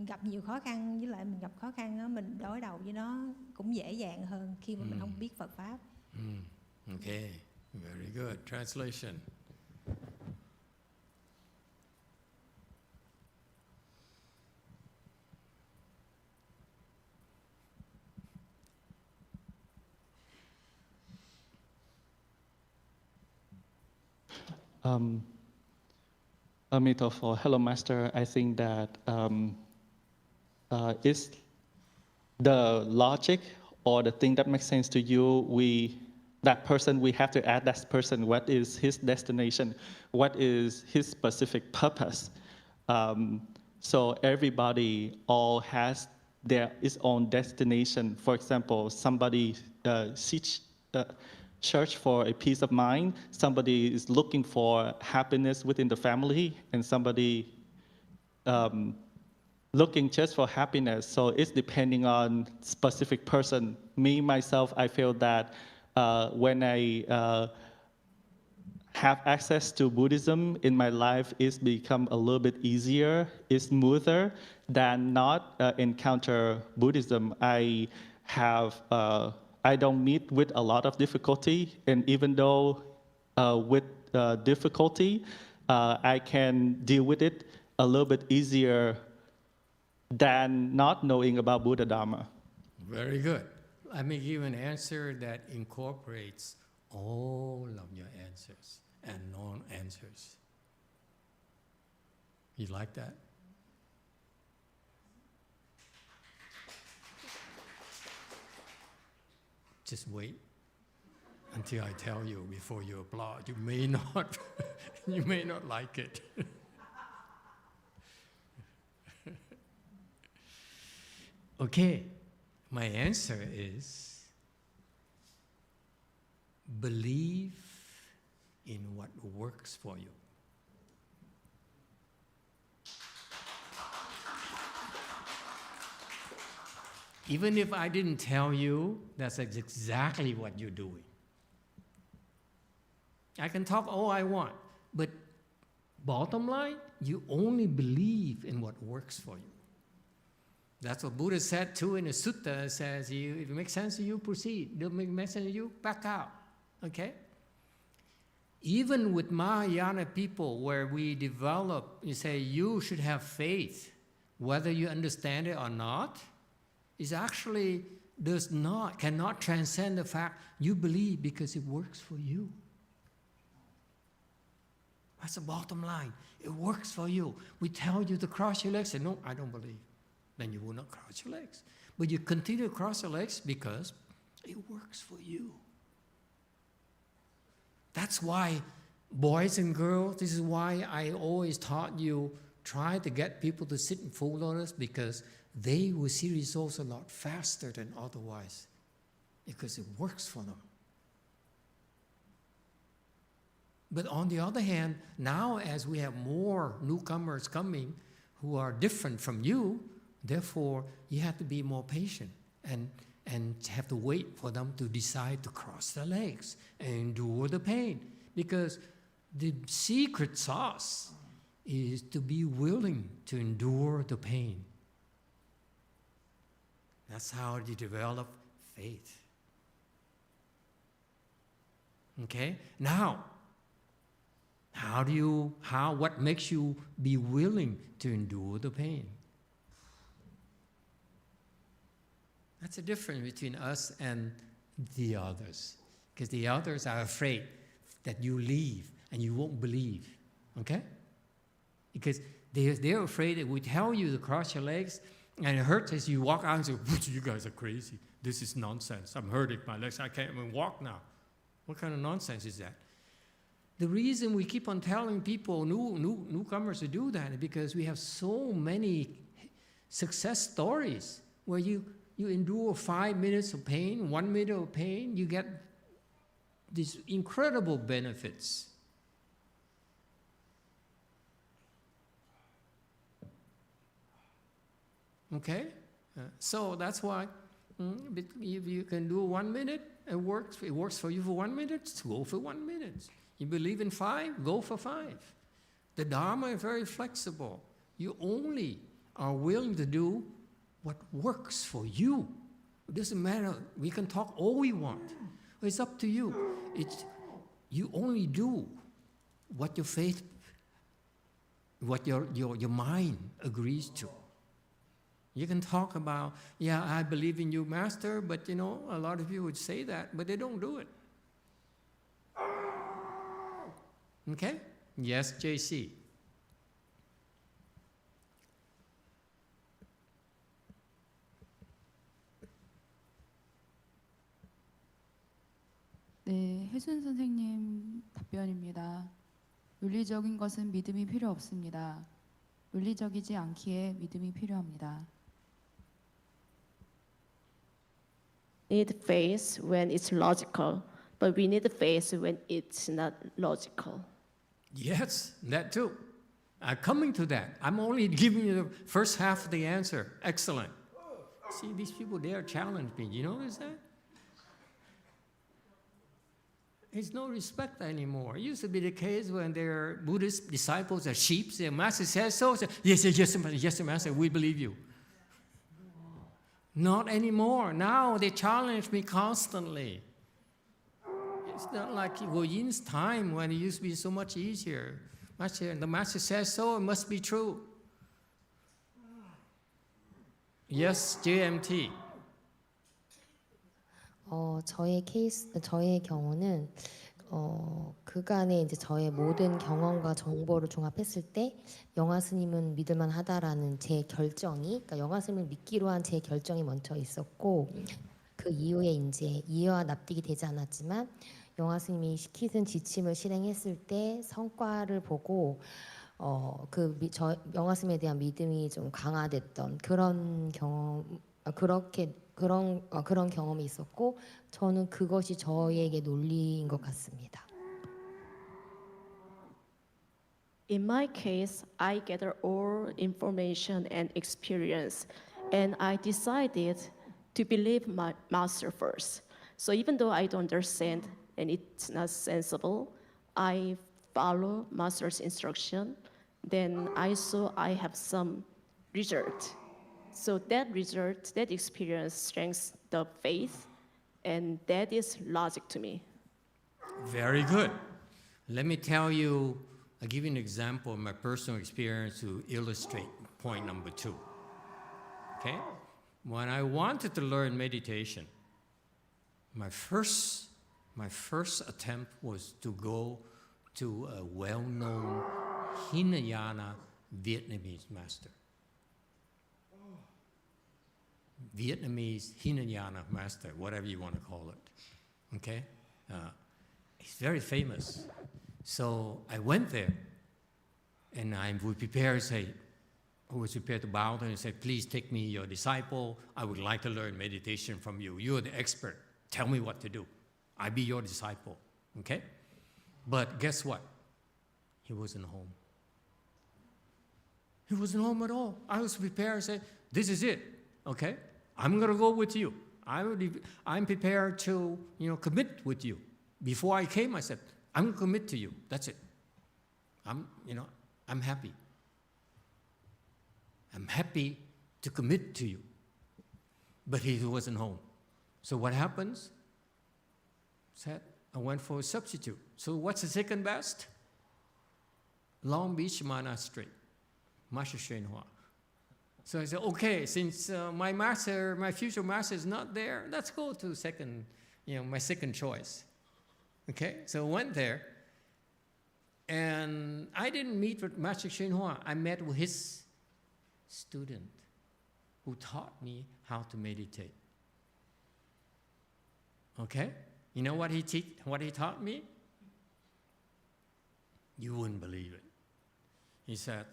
gặp nhiều khó khăn, với lại mình gặp khó khăn đó, mình đối đầu với nó cũng dễ dàng hơn khi mà mình không biết Phật pháp. Okay, very good. Translation. Emitofuo, hello, Master. I think that it's the logic or the thing that makes sense to you. We have to ask that person what is his destination, what is his specific purpose. So everybody all has its own destination. For example, somebody search for a peace of mind, somebody is looking for happiness within the family, and somebody looking just for happiness. So it's depending on specific person. Me, myself, I feel that when I have access to Buddhism in my life, it's become a little bit easier, it's smoother than not encounter Buddhism. I don't meet with a lot of difficulty, and even though with difficulty, I can deal with it a little bit easier than not knowing about Buddha Dharma. Very good. Let me give an answer that incorporates all of your answers and non-answers. You like that? Just wait until I tell you before you applaud. You may not, you may not like it. Okay, my answer is believe in what works for you. Even if I didn't tell you, that's exactly what you're doing. I can talk all I want, but bottom line, you only believe in what works for you. That's what Buddha said too in the sutta. It says, if it makes sense to you, proceed. Don't make sense to you, back out. Okay? Even with Mahayana people, where we develop, you say you should have faith, whether you understand it or not, is actually cannot transcend the fact you believe because it works for you. That's the bottom line. It works for you. We tell you to cross your legs, say, no, I don't believe. Then you will not cross your legs. But you continue to cross your legs because it works for you. That's why, boys and girls, this is why I always taught you, try to get people to sit in full lotus, because they will see results a lot faster than otherwise, because it works for them. But on the other hand, now as we have more newcomers coming who are different from you, therefore you have to be more patient and have to wait for them to decide to cross their legs and endure the pain. Because the secret sauce is to be willing to endure the pain. That's how you develop faith. Okay? Now, what makes you be willing to endure the pain? That's the difference between us and the others. Because the others are afraid that you leave and you won't believe. Okay? Because they're afraid that we tell you to cross your legs and it hurts as you walk out and say, you guys are crazy. This is nonsense. I'm hurting my legs. I can't even walk now. What kind of nonsense is that? The reason we keep on telling people, newcomers to do that, is because we have so many success stories where you endure 5 minutes of pain, 1 minute of pain, you get these incredible benefits. Okay? So that's why if you can do 1 minute, it works for you for 1 minute, go for 1 minute. You believe in 5, go for 5. The Dharma is very flexible. You only are willing to do what works for you. It doesn't matter. We can talk all we want. It's up to you. You only do what your faith, what your mind agrees to. You can talk about, yeah, I believe in you, Master, but a lot of you would say that, but they don't do it. Okay? Yes, JC. 네, 혜순 선생님 답변입니다. 윤리적인 것은 믿음이 필요 없습니다. 윤리적이지 않기에 믿음이 필요합니다. Need faith when it's logical. but we need faith when it's not logical. Yes, that too. I'm coming to that. I'm only giving you the first half of the answer. Excellent. See, these people, they are challenging me. You notice that? There's no respect anymore. It used to be the case when their Buddhist disciples are sheep. Their master says so. Say, yes, master, we believe you. Not anymore. Now they challenge me constantly. It's not like Wu Yin's time when it used to be so much easier. The master says so, it must be true. Yes, JMT. 저의 경우는 그간의 이제 저의 모든 경험과 정보를 종합했을 때 영화 스님은 믿을만 하다라는 제 결정이, 그러니까 영화 스님을 믿기로 한 제 결정이 먼저 있었고, 그 이후에 이제 이해와 납득이 되지 않았지만 영화 스님이 시키신 지침을 실행했을 때 성과를 보고 영화 스님에 대한 믿음이 좀 강화됐던 그런 경험이 있었고, 저는 그것이 저에게 논리인 것 같습니다. In my case, I gather all information and experience, and I decided to believe my master first. So even though I don't understand and it's not sensible, I follow master's instruction. Then I saw I have some result. So that result, that experience strengthens the faith, and that is logic to me. Very good. Let me tell you, I'll give you an example of my personal experience to illustrate point number 2. Okay? When I wanted to learn meditation, my first attempt was to go to a well-known Hinayana Vietnamese master. Vietnamese Hinayana master, whatever you want to call it. Okay? He's very famous. So I went there, and I was prepared to bow down and say, please take me your disciple. I would like to learn meditation from you. You're the expert. Tell me what to do. I'll be your disciple. Okay? But guess what? He wasn't home. He wasn't home at all. I was prepared to say, this is it. Okay? I'm going to go with you. I'm prepared to, commit with you. Before I came, I said, I'm going to commit to you. That's it. I'm happy. I'm happy to commit to you. But he wasn't home. So what happens? I went for a substitute. So what's the second best? Long Beach Monastery, Master YongHua. So I said, okay, since my future master is not there, let's go to my second choice. Okay, so I went there, and I didn't meet with Master YongHua. I met with his student who taught me how to meditate. Okay, you know what he taught me? You wouldn't believe it. He said,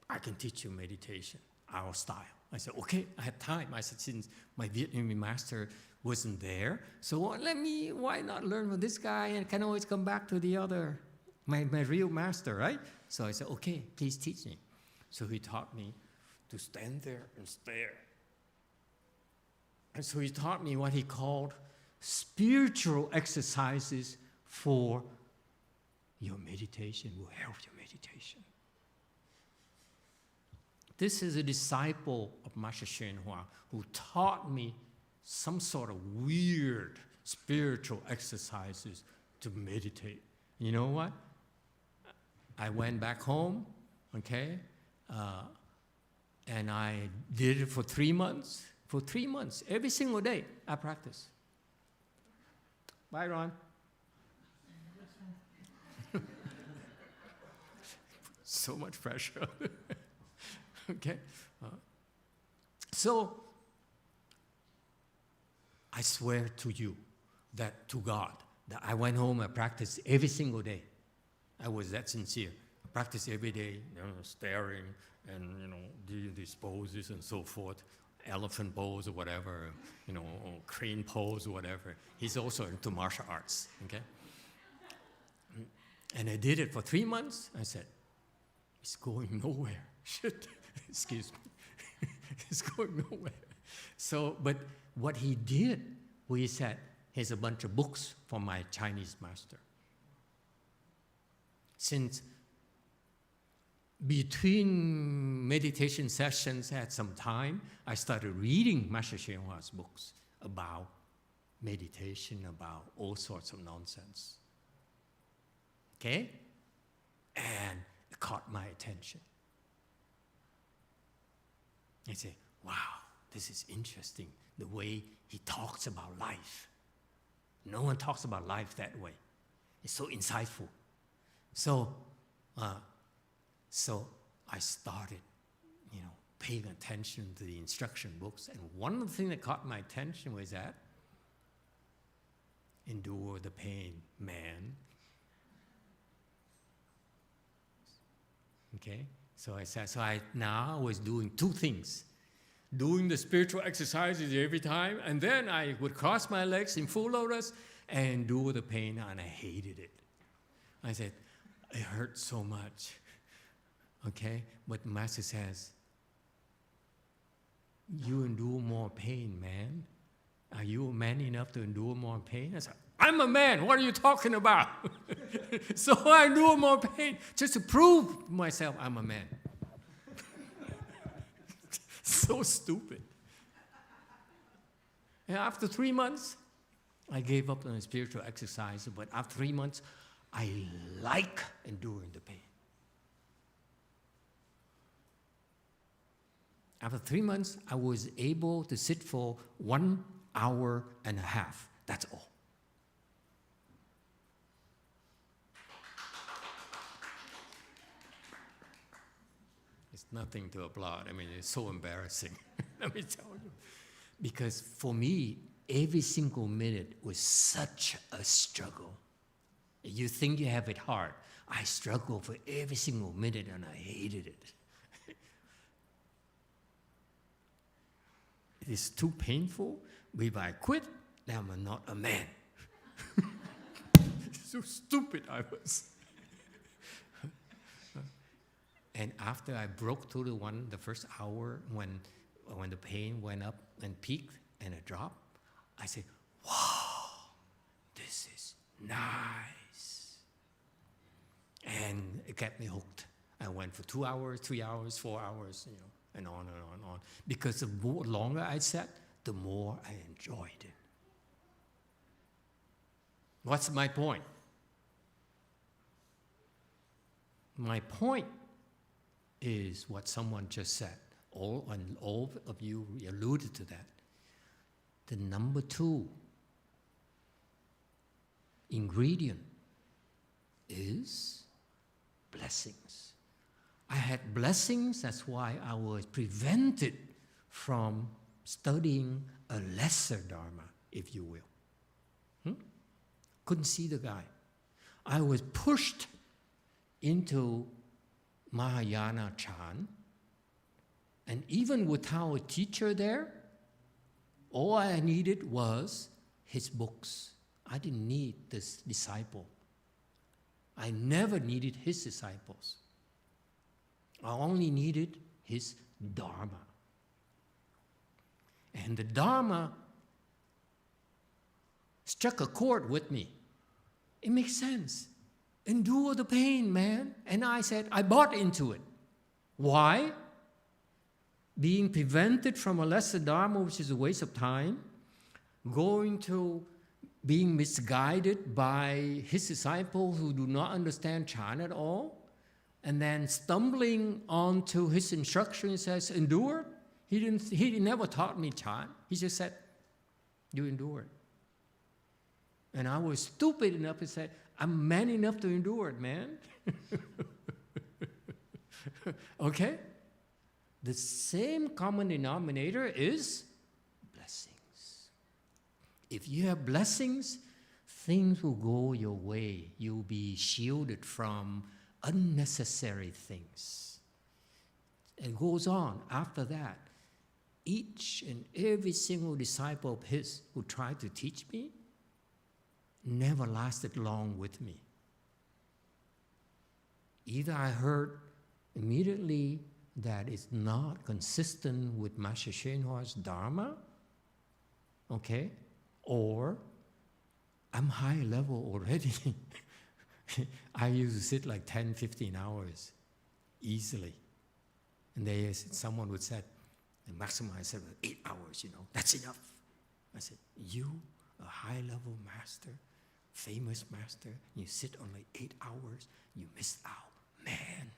I can teach you meditation, our style. I said, okay, I had time. I said, since my Vietnamese master wasn't there, so why not learn from this guy, and can always come back to the other, my real master, right? So I said, okay, please teach me. So he taught me to stand there and stare. And so he taught me what he called spiritual exercises for your meditation, will help your meditation. This is a disciple of Master YongHua who taught me some sort of weird spiritual exercises to meditate. You know what? I went back home, okay, and I did it for 3 months. For 3 months, every single day, I practiced. Bye, Ron. So much pressure. Okay? So, I swear to you, to God, that I went home and practiced every single day. I was that sincere. I practiced every day, staring and, doing these poses and so forth. elephant pose or whatever, you know, or crane pose or whatever. He's also into martial arts, okay? And I did it for 3 months. I said, it's going nowhere. Shit, excuse me. It's going nowhere. So, but what he did, he said, here's a bunch of books from my Chinese master. Since between meditation sessions at some time, I started reading Master YongHua's books about meditation, about all sorts of nonsense. Okay? And it caught my attention. I say, wow, this is interesting, the way he talks about life. No one talks about life that way. It's so insightful. So I started, you know, paying attention to the instruction books. And one of the things that caught my attention was that, endure the pain, man. Okay? So I said, now I was doing 2 things. Doing the spiritual exercises every time, and then I would cross my legs in full lotus and endure the pain, and I hated it. I said, it hurt so much. Okay? But the Master says, you endure more pain, man. Are you a man enough to endure more pain? I said, I'm a man. What are you talking about? So I endure more pain just to prove to myself I'm a man. So stupid. And after 3 months, I gave up on the spiritual exercise, but after 3 months, I like enduring the pain. After 3 months, I was able to sit for 1 hour and a half. That's all. It's nothing to applaud. I mean, it's so embarrassing. Let me tell you. Because for me, every single minute was such a struggle. You think you have it hard. I struggled for every single minute and I hated it. It is too painful. If I quit, then I'm not a man. So stupid I was. And after I broke through the first hour when the pain went up and peaked and it dropped, I said, wow, this is nice. And it kept me hooked. I went for 2 hours, 3 hours, 4 hours, you know, and on and on and on. Because the more longer I sat, the more I enjoyed it. What's my point? My point is what someone just said. All of you alluded to that. The number 2 ingredient is blessings. I had blessings, that's why I was prevented from studying a lesser Dharma, if you will. Couldn't see the guy. I was pushed into Mahayana Chan, and even without a teacher there, all I needed was his books. I didn't need this disciple. I never needed his disciples. I only needed his Dharma. And the Dharma struck a chord with me. It makes sense. Endure the pain, man. And I said, I bought into it. Why? Being prevented from a lesser Dharma, which is a waste of time, going to being misguided by his disciples who do not understand Chan at all, and then stumbling onto his instruction, he says, endure. He never taught me Chan. He just said, you endure it. And I was stupid enough to say, I'm man enough to endure it, man. Okay? The same common denominator is blessings. If you have blessings, things will go your way. You'll be shielded from unnecessary things. It goes on after that. each and every single disciple of his who tried to teach me never lasted long with me. Either I heard immediately that it's not consistent with Master Shenhua's Dharma, okay, or I'm high level already. I used to sit like 10, 15 hours easily. And someone would say, the maximum I said was 8 hours, that's enough. I said, you, a high level master, famous master, you sit only 8 hours, you miss out. Man,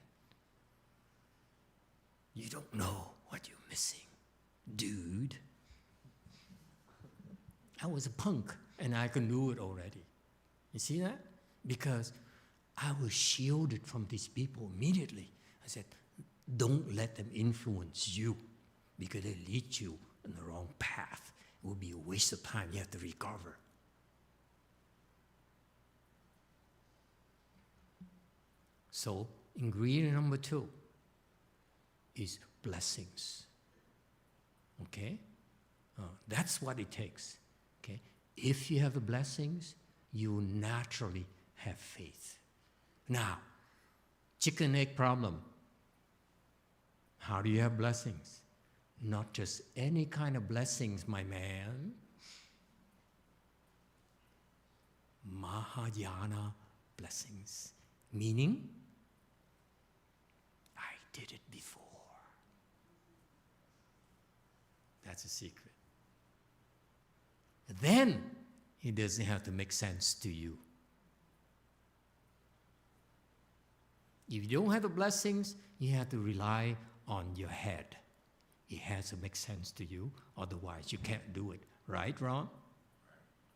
you don't know what you're missing, dude. I was a punk and I could do it already. You see that? Because I was shielded from these people immediately. I said, don't let them influence you because they lead you in the wrong path. It will be a waste of time. You have to recover. So, ingredient number 2 is blessings. Okay? That's what it takes. Okay? If you have the blessings, you naturally have faith. Now, chicken egg problem. How do you have blessings? Not just any kind of blessings, my man. Mahayana blessings. Meaning, I did it before. That's a secret. Then, it doesn't have to make sense to you. If you don't have the blessings, you have to rely on your head. It has to make sense to you, otherwise you can't do it. Right, Ron?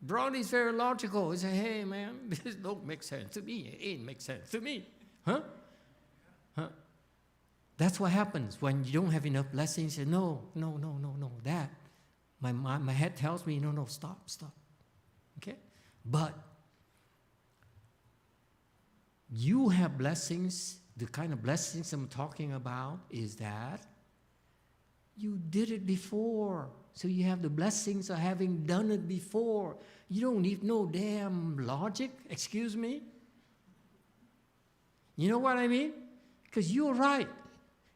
Ron is very logical. He says, hey man, this don't make sense to me. It ain't make sense to me. Huh? That's what happens when you don't have enough blessings. You say, no, that. My head tells me, no, stop. Okay? But you have blessings. The kind of blessings I'm talking about is that you did it before. So you have the blessings of having done it before. You don't need no damn logic, excuse me. You know what I mean? Because you're right.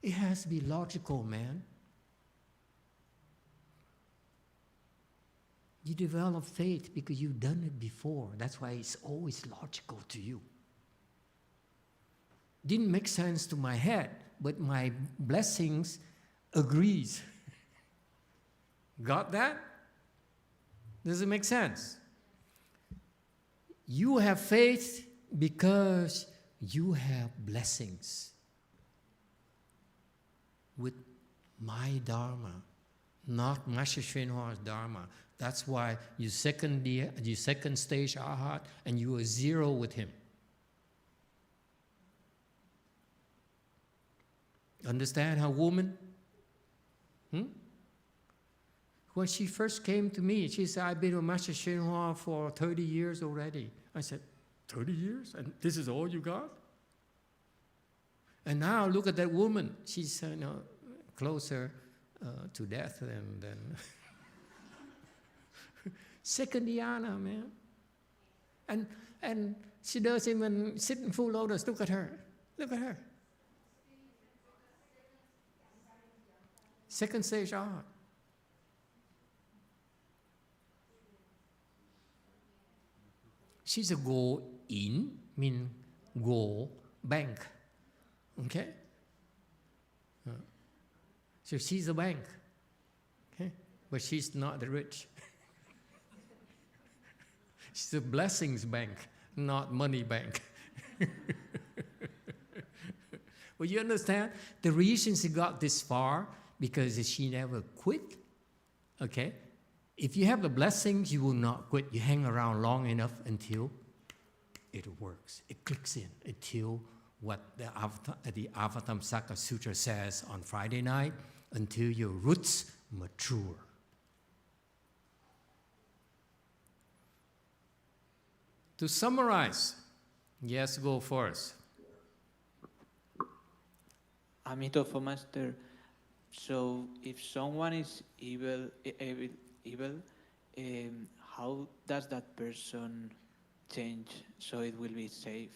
It has to be logical, man. You develop faith because you've done it before. That's why it's always logical to you. Didn't make sense to my head, but my blessings agrees. Got that? Does it make sense? You have faith because you have blessings with my Dharma, not Master Shenhua's Dharma. That's why you second stage Arhat and you are 0 with him. Understand how woman? When she first came to me, she said, I've been with Master Shenhua for 30 years already. I said, 30 years? And this is all you got? And now look at that woman. She's closer to death than second dhyana, man. And she doesn't even sit in full lotus. Look at her. Look at her. Second stage art. She's a go in, mean go bank. Okay? So she's a bank. Okay? But she's not the rich. She's a blessings bank, not money bank. Well, you understand? The reason she got this far, because she never quit. Okay? If you have the blessings, you will not quit. You hang around long enough until it works. It clicks in until what the Avatamsaka Sutra says on Friday night, until your roots mature. To summarize, yes, go first. Emitofuo Master, So if someone is evil, how does that person change so it will be safe?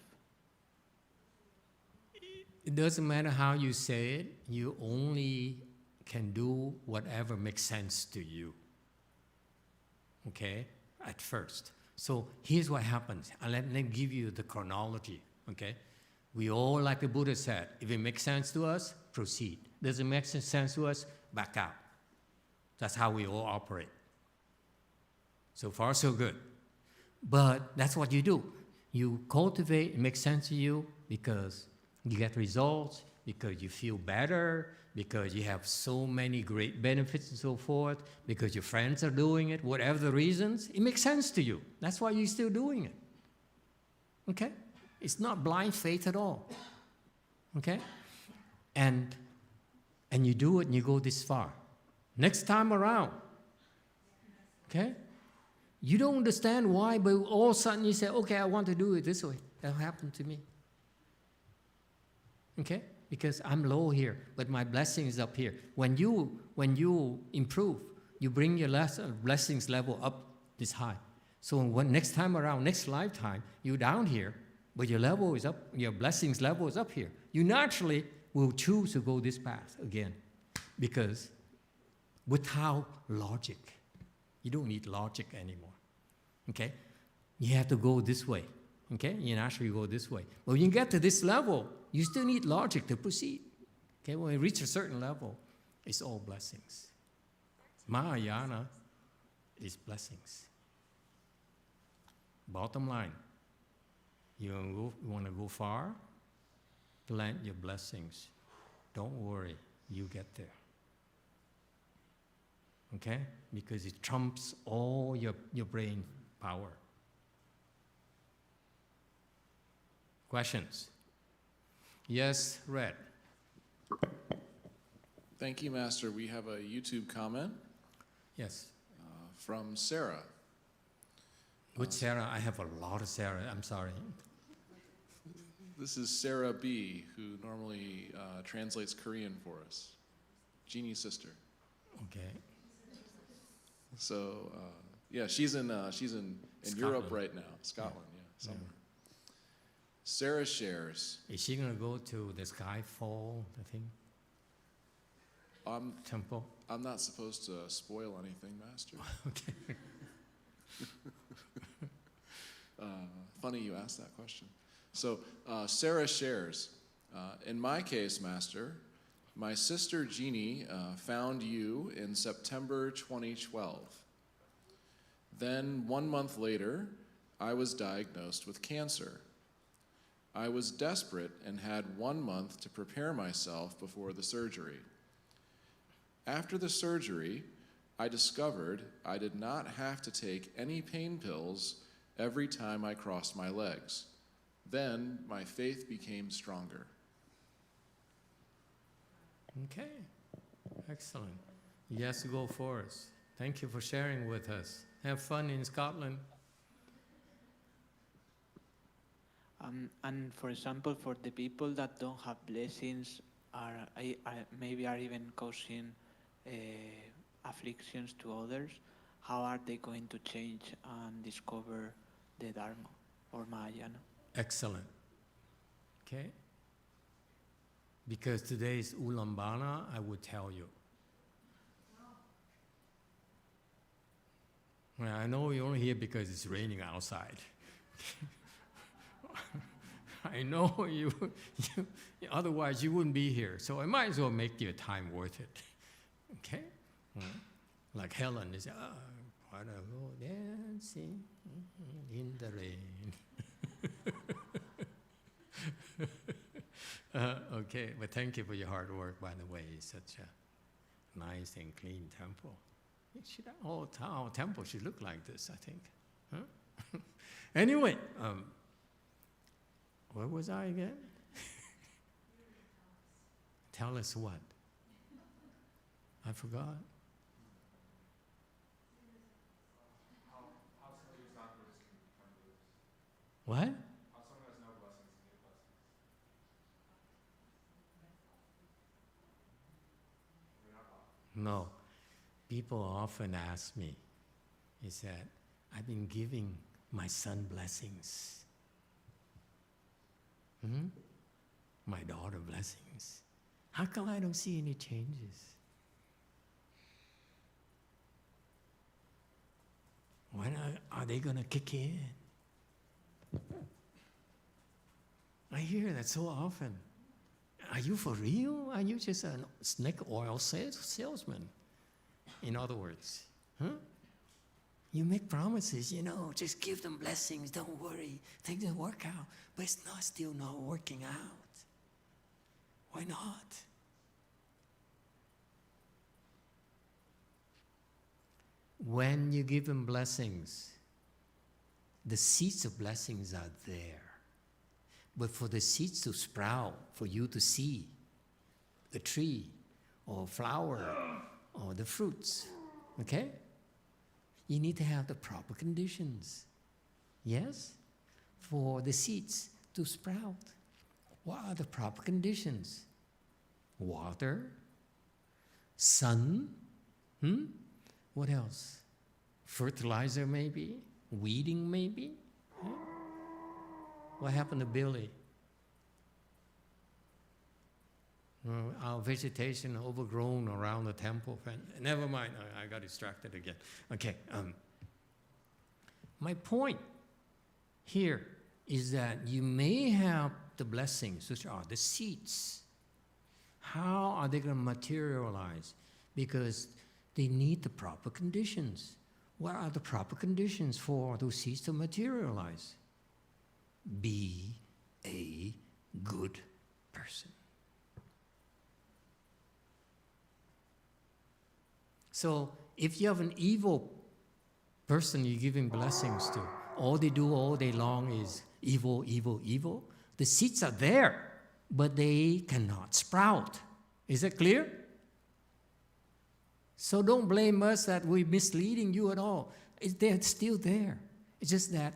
It doesn't matter how you say it, you only can do whatever makes sense to you. Okay? At first. So here's what happens. Let me give you the chronology. Okay? We all, like the Buddha said, if it makes sense to us, proceed. Doesn't make sense to us, back out. That's how we all operate. So far, so good. But that's what you do. You cultivate, it makes sense to you because you get results, because you feel better, because you have so many great benefits and so forth, because your friends are doing it, whatever the reasons, it makes sense to you. That's why you're still doing it. Okay? It's not blind faith at all. Okay? And you do it and you go this far. Next time around, okay? You don't understand why, but all of a sudden you say, okay, I want to do it this way. That'll happen to me. Okay? Because I'm low here, but my blessing is up here. When you improve, you bring your blessings level up this high. So when next time around, next lifetime, you're down here, but your level is up, your blessings level is up here. You naturally will choose to go this path again. Because without logic, you don't need logic anymore. Okay? You have to go this way. Okay? You naturally go this way. But when you get to this level, you still need logic to proceed. Okay? When you reach a certain level, it's all blessings. Mahayana is blessings. Bottom line, you want to go far? Plant your blessings. Don't worry, you get there. Okay? Because it trumps all your brain power. Questions? Yes, Red. Thank you, Master. We have a YouTube comment. Yes. From Sarah. Which Sarah? I have a lot of Sarah. I'm sorry. This is Sarah B., who normally translates Korean for us. Jeannie's sister. Okay. So, yeah, she's in Europe right now, Scotland, yeah, somewhere. Yeah. Sarah shares. Is she going to go to the Skyfall, I think? Temple? I'm not supposed to spoil anything, Master. Okay. Funny you asked that question. So, Sarah shares. In my case, Master, my sister Jeannie found you in September 2012. Then 1 month later, I was diagnosed with cancer. I was desperate and had 1 month to prepare myself before the surgery. After the surgery, I discovered I did not have to take any pain pills every time I crossed my legs. Then my faith became stronger. Okay. Excellent. Yes, go for us. Thank you for sharing with us. Have fun in Scotland. And for example, for the people that don't have blessings, maybe are even causing afflictions to others, how are they going to change and discover the Dharma or Mahayana? Excellent. Okay? Because today is Ulambana, I would tell you. Well, I know you're only here because it's raining outside. I know you, otherwise you wouldn't be here. So I might as well make your time worth it. Okay? Like Helen is, I want to go dancing in the rain. Okay, but thank you for your hard work, by the way. It's such a nice and clean temple. Our temple should look like this, I think. Huh? Anyway, where was I again? Tell us what? I forgot. What? No. People often ask me, he said, I've been giving my son blessings. My daughter blessings. How come I don't see any changes? When are they going to kick in? I hear that so often. Are you for real? Are you just a snake oil salesman? In other words, you make promises, just give them blessings, don't worry, things will work out. But it's still not working out. Why not? When you give them blessings, the seeds of blessings are there. But for the seeds to sprout, for you to see the tree or flower or the fruits, okay? You need to have the proper conditions. Yes? For the seeds to sprout. What are the proper conditions? Water, sun, what else? Fertilizer maybe, weeding maybe. Huh? What happened to Billy? Our vegetation overgrown around the temple. Never mind, I got distracted again. Okay, my point here is that you may have the blessings, which are the seeds. How are they going to materialize? Because they need the proper conditions. What are the proper conditions for those seeds to materialize? Be a good person. So if you have an evil person you're giving blessings to, all they do all day long is evil, evil, evil, the seeds are there, but they cannot sprout. Is that clear? So don't blame us that we're misleading you at all. They're still there. It's just that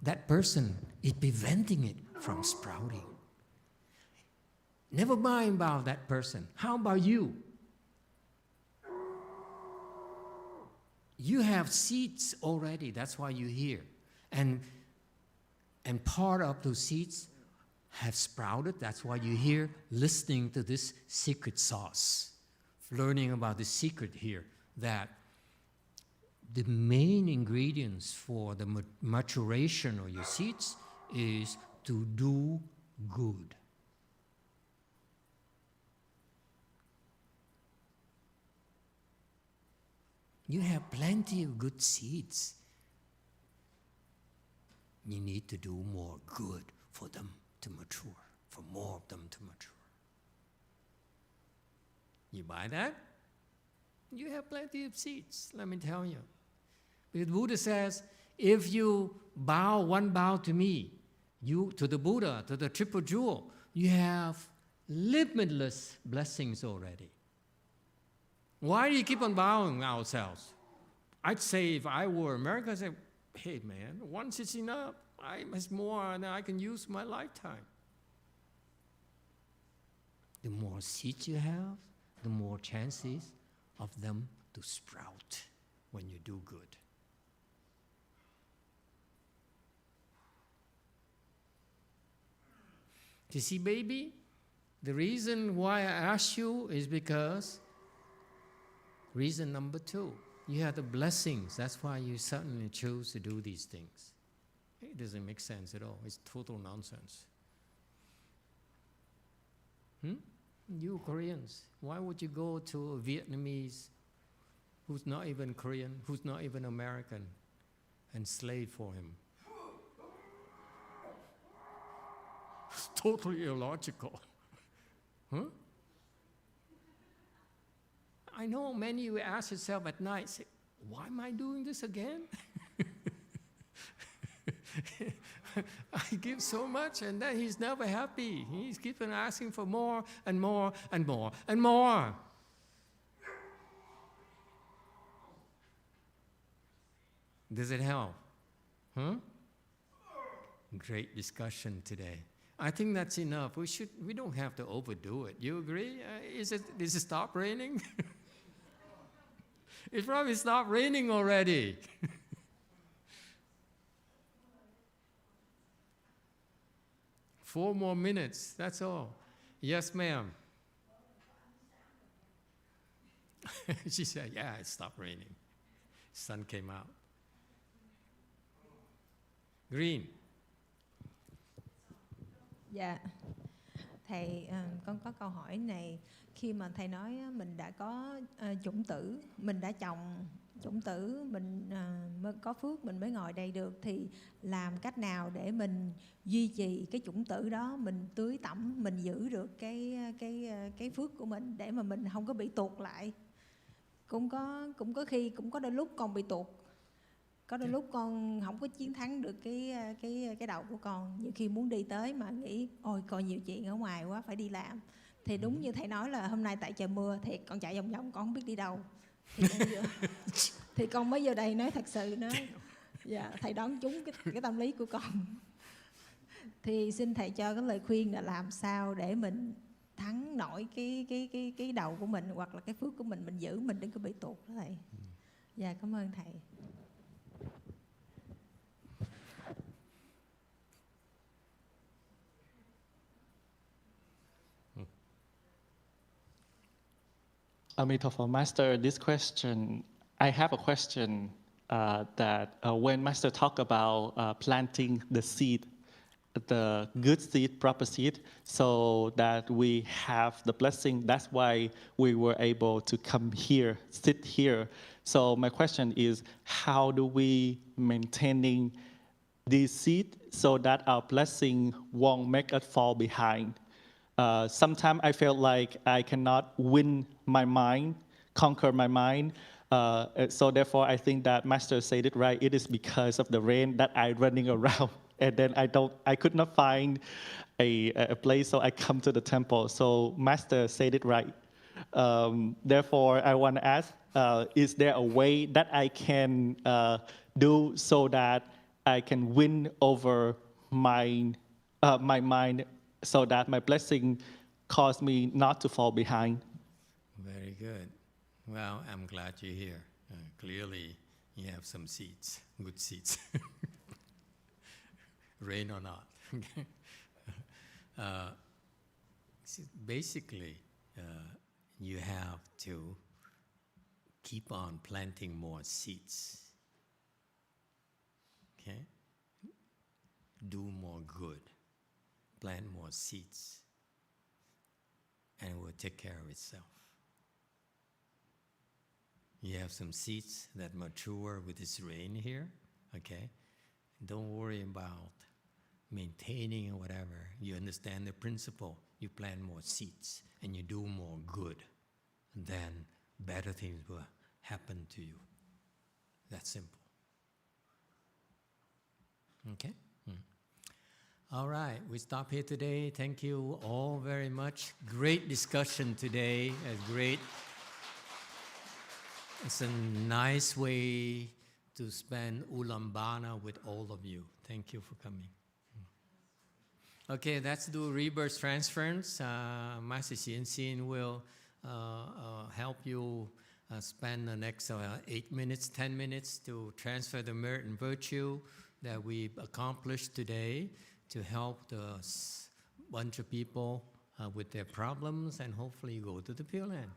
that person is preventing it from sprouting. Never mind about that person. How about you? You have seeds already. That's why you're here. And part of those seeds have sprouted. That's why you're here listening to this secret sauce, learning about the secret here, that the main ingredients for the maturation of your seeds is to do good. You have plenty of good seeds. You need to do more good for them to mature, for more of them to mature. You buy that? You have plenty of seeds, let me tell you. Because Buddha says, if you bow one bow to me, to the Buddha, to the Triple Jewel, you have limitless blessings already. Why do you keep on bowing ourselves? I'd say if I were America, I'd say, hey man, once is enough. I must more than I can use my lifetime. The more seeds you have, the more chances of them to sprout when you do good. You see, baby, the reason why I asked you is because reason number 2, you have the blessings. That's why you suddenly chose to do these things. It doesn't make sense at all. It's total nonsense. You Koreans, why would you go to a Vietnamese who's not even Korean, who's not even American, and slave for him? It's totally illogical. I know many of you ask yourself at night, say, why am I doing this again? I give so much and then he's never happy. He's keeping asking for more and more and more and more. Does it help? Great discussion today. I think that's enough. We don't have to overdo it. You agree? Is it stop raining? It probably stopped raining already. Four more minutes, that's all. Yes, ma'am. She said, yeah, it stopped raining. Sun came out. Green. Dạ, thầy, con có câu hỏi này. Khi mà thầy nói mình đã có chủng tử, mình đã trồng chủng tử, mình mới có phước mình mới ngồi đây được, thì làm cách nào để mình duy trì cái chủng tử đó, mình tưới tẩm, mình giữ được cái phước của mình để mà mình không có bị tuột lại. Cũng có khi cũng có đôi lúc con bị tuột. Có đôi lúc con không có chiến thắng được cái đầu của con. Nhiều khi muốn đi tới mà nghĩ ôi còn nhiều chuyện ở ngoài quá, phải đi làm. Thì đúng như thầy nói là hôm nay tại trời mưa thì con chạy vòng vòng, con không biết đi đâu. Thì con mới vô đây nói thật sự nói, dạ, thầy đoán trúng cái tâm lý của con. Thì xin thầy cho cái lời khuyên là làm sao để mình thắng nổi cái đầu của mình, hoặc là cái phước của mình giữ, mình đừng có bị tuột đó thầy. Dạ, cảm ơn thầy. Emitofuo Master, this question, I have a question that when Master talk about planting the seed, the good seed, proper seed, so that we have the blessing, that's why we were able to come here, sit here. So my question is, how do we maintaining this seed so that our blessing won't make us fall behind? Sometimes I feel like I cannot win my mind, conquer my mind. So therefore, I think that Master said it right. It is because of the rain that I'm running around, and then I could not find a place, so I come to the temple. So Master said it right. Therefore, I want to ask, is there a way that I can do so that I can win over my mind, so that my blessing cause me not to fall behind? Very good. Well, I'm glad you're here. Clearly, you have some seeds, good seeds. Rain or not. Basically, you have to keep on planting more seeds. Okay? Do more good. Plant more seeds. And it will take care of itself. You have some seeds that mature with this rain here, okay? Don't worry about maintaining or whatever. You understand the principle. You plant more seeds and you do more good. Then better things will happen to you. That's simple. Okay? All right, we stop here today. Thank you all very much. Great discussion today. It's a nice way to spend Ulambana with all of you. Thank you for coming. Okay, let's do rebirth transference. Master Xin will help you spend the next 8 minutes, 10 minutes to transfer the merit and virtue that we accomplished today to help the bunch of people with their problems, and hopefully go to the Pure Land.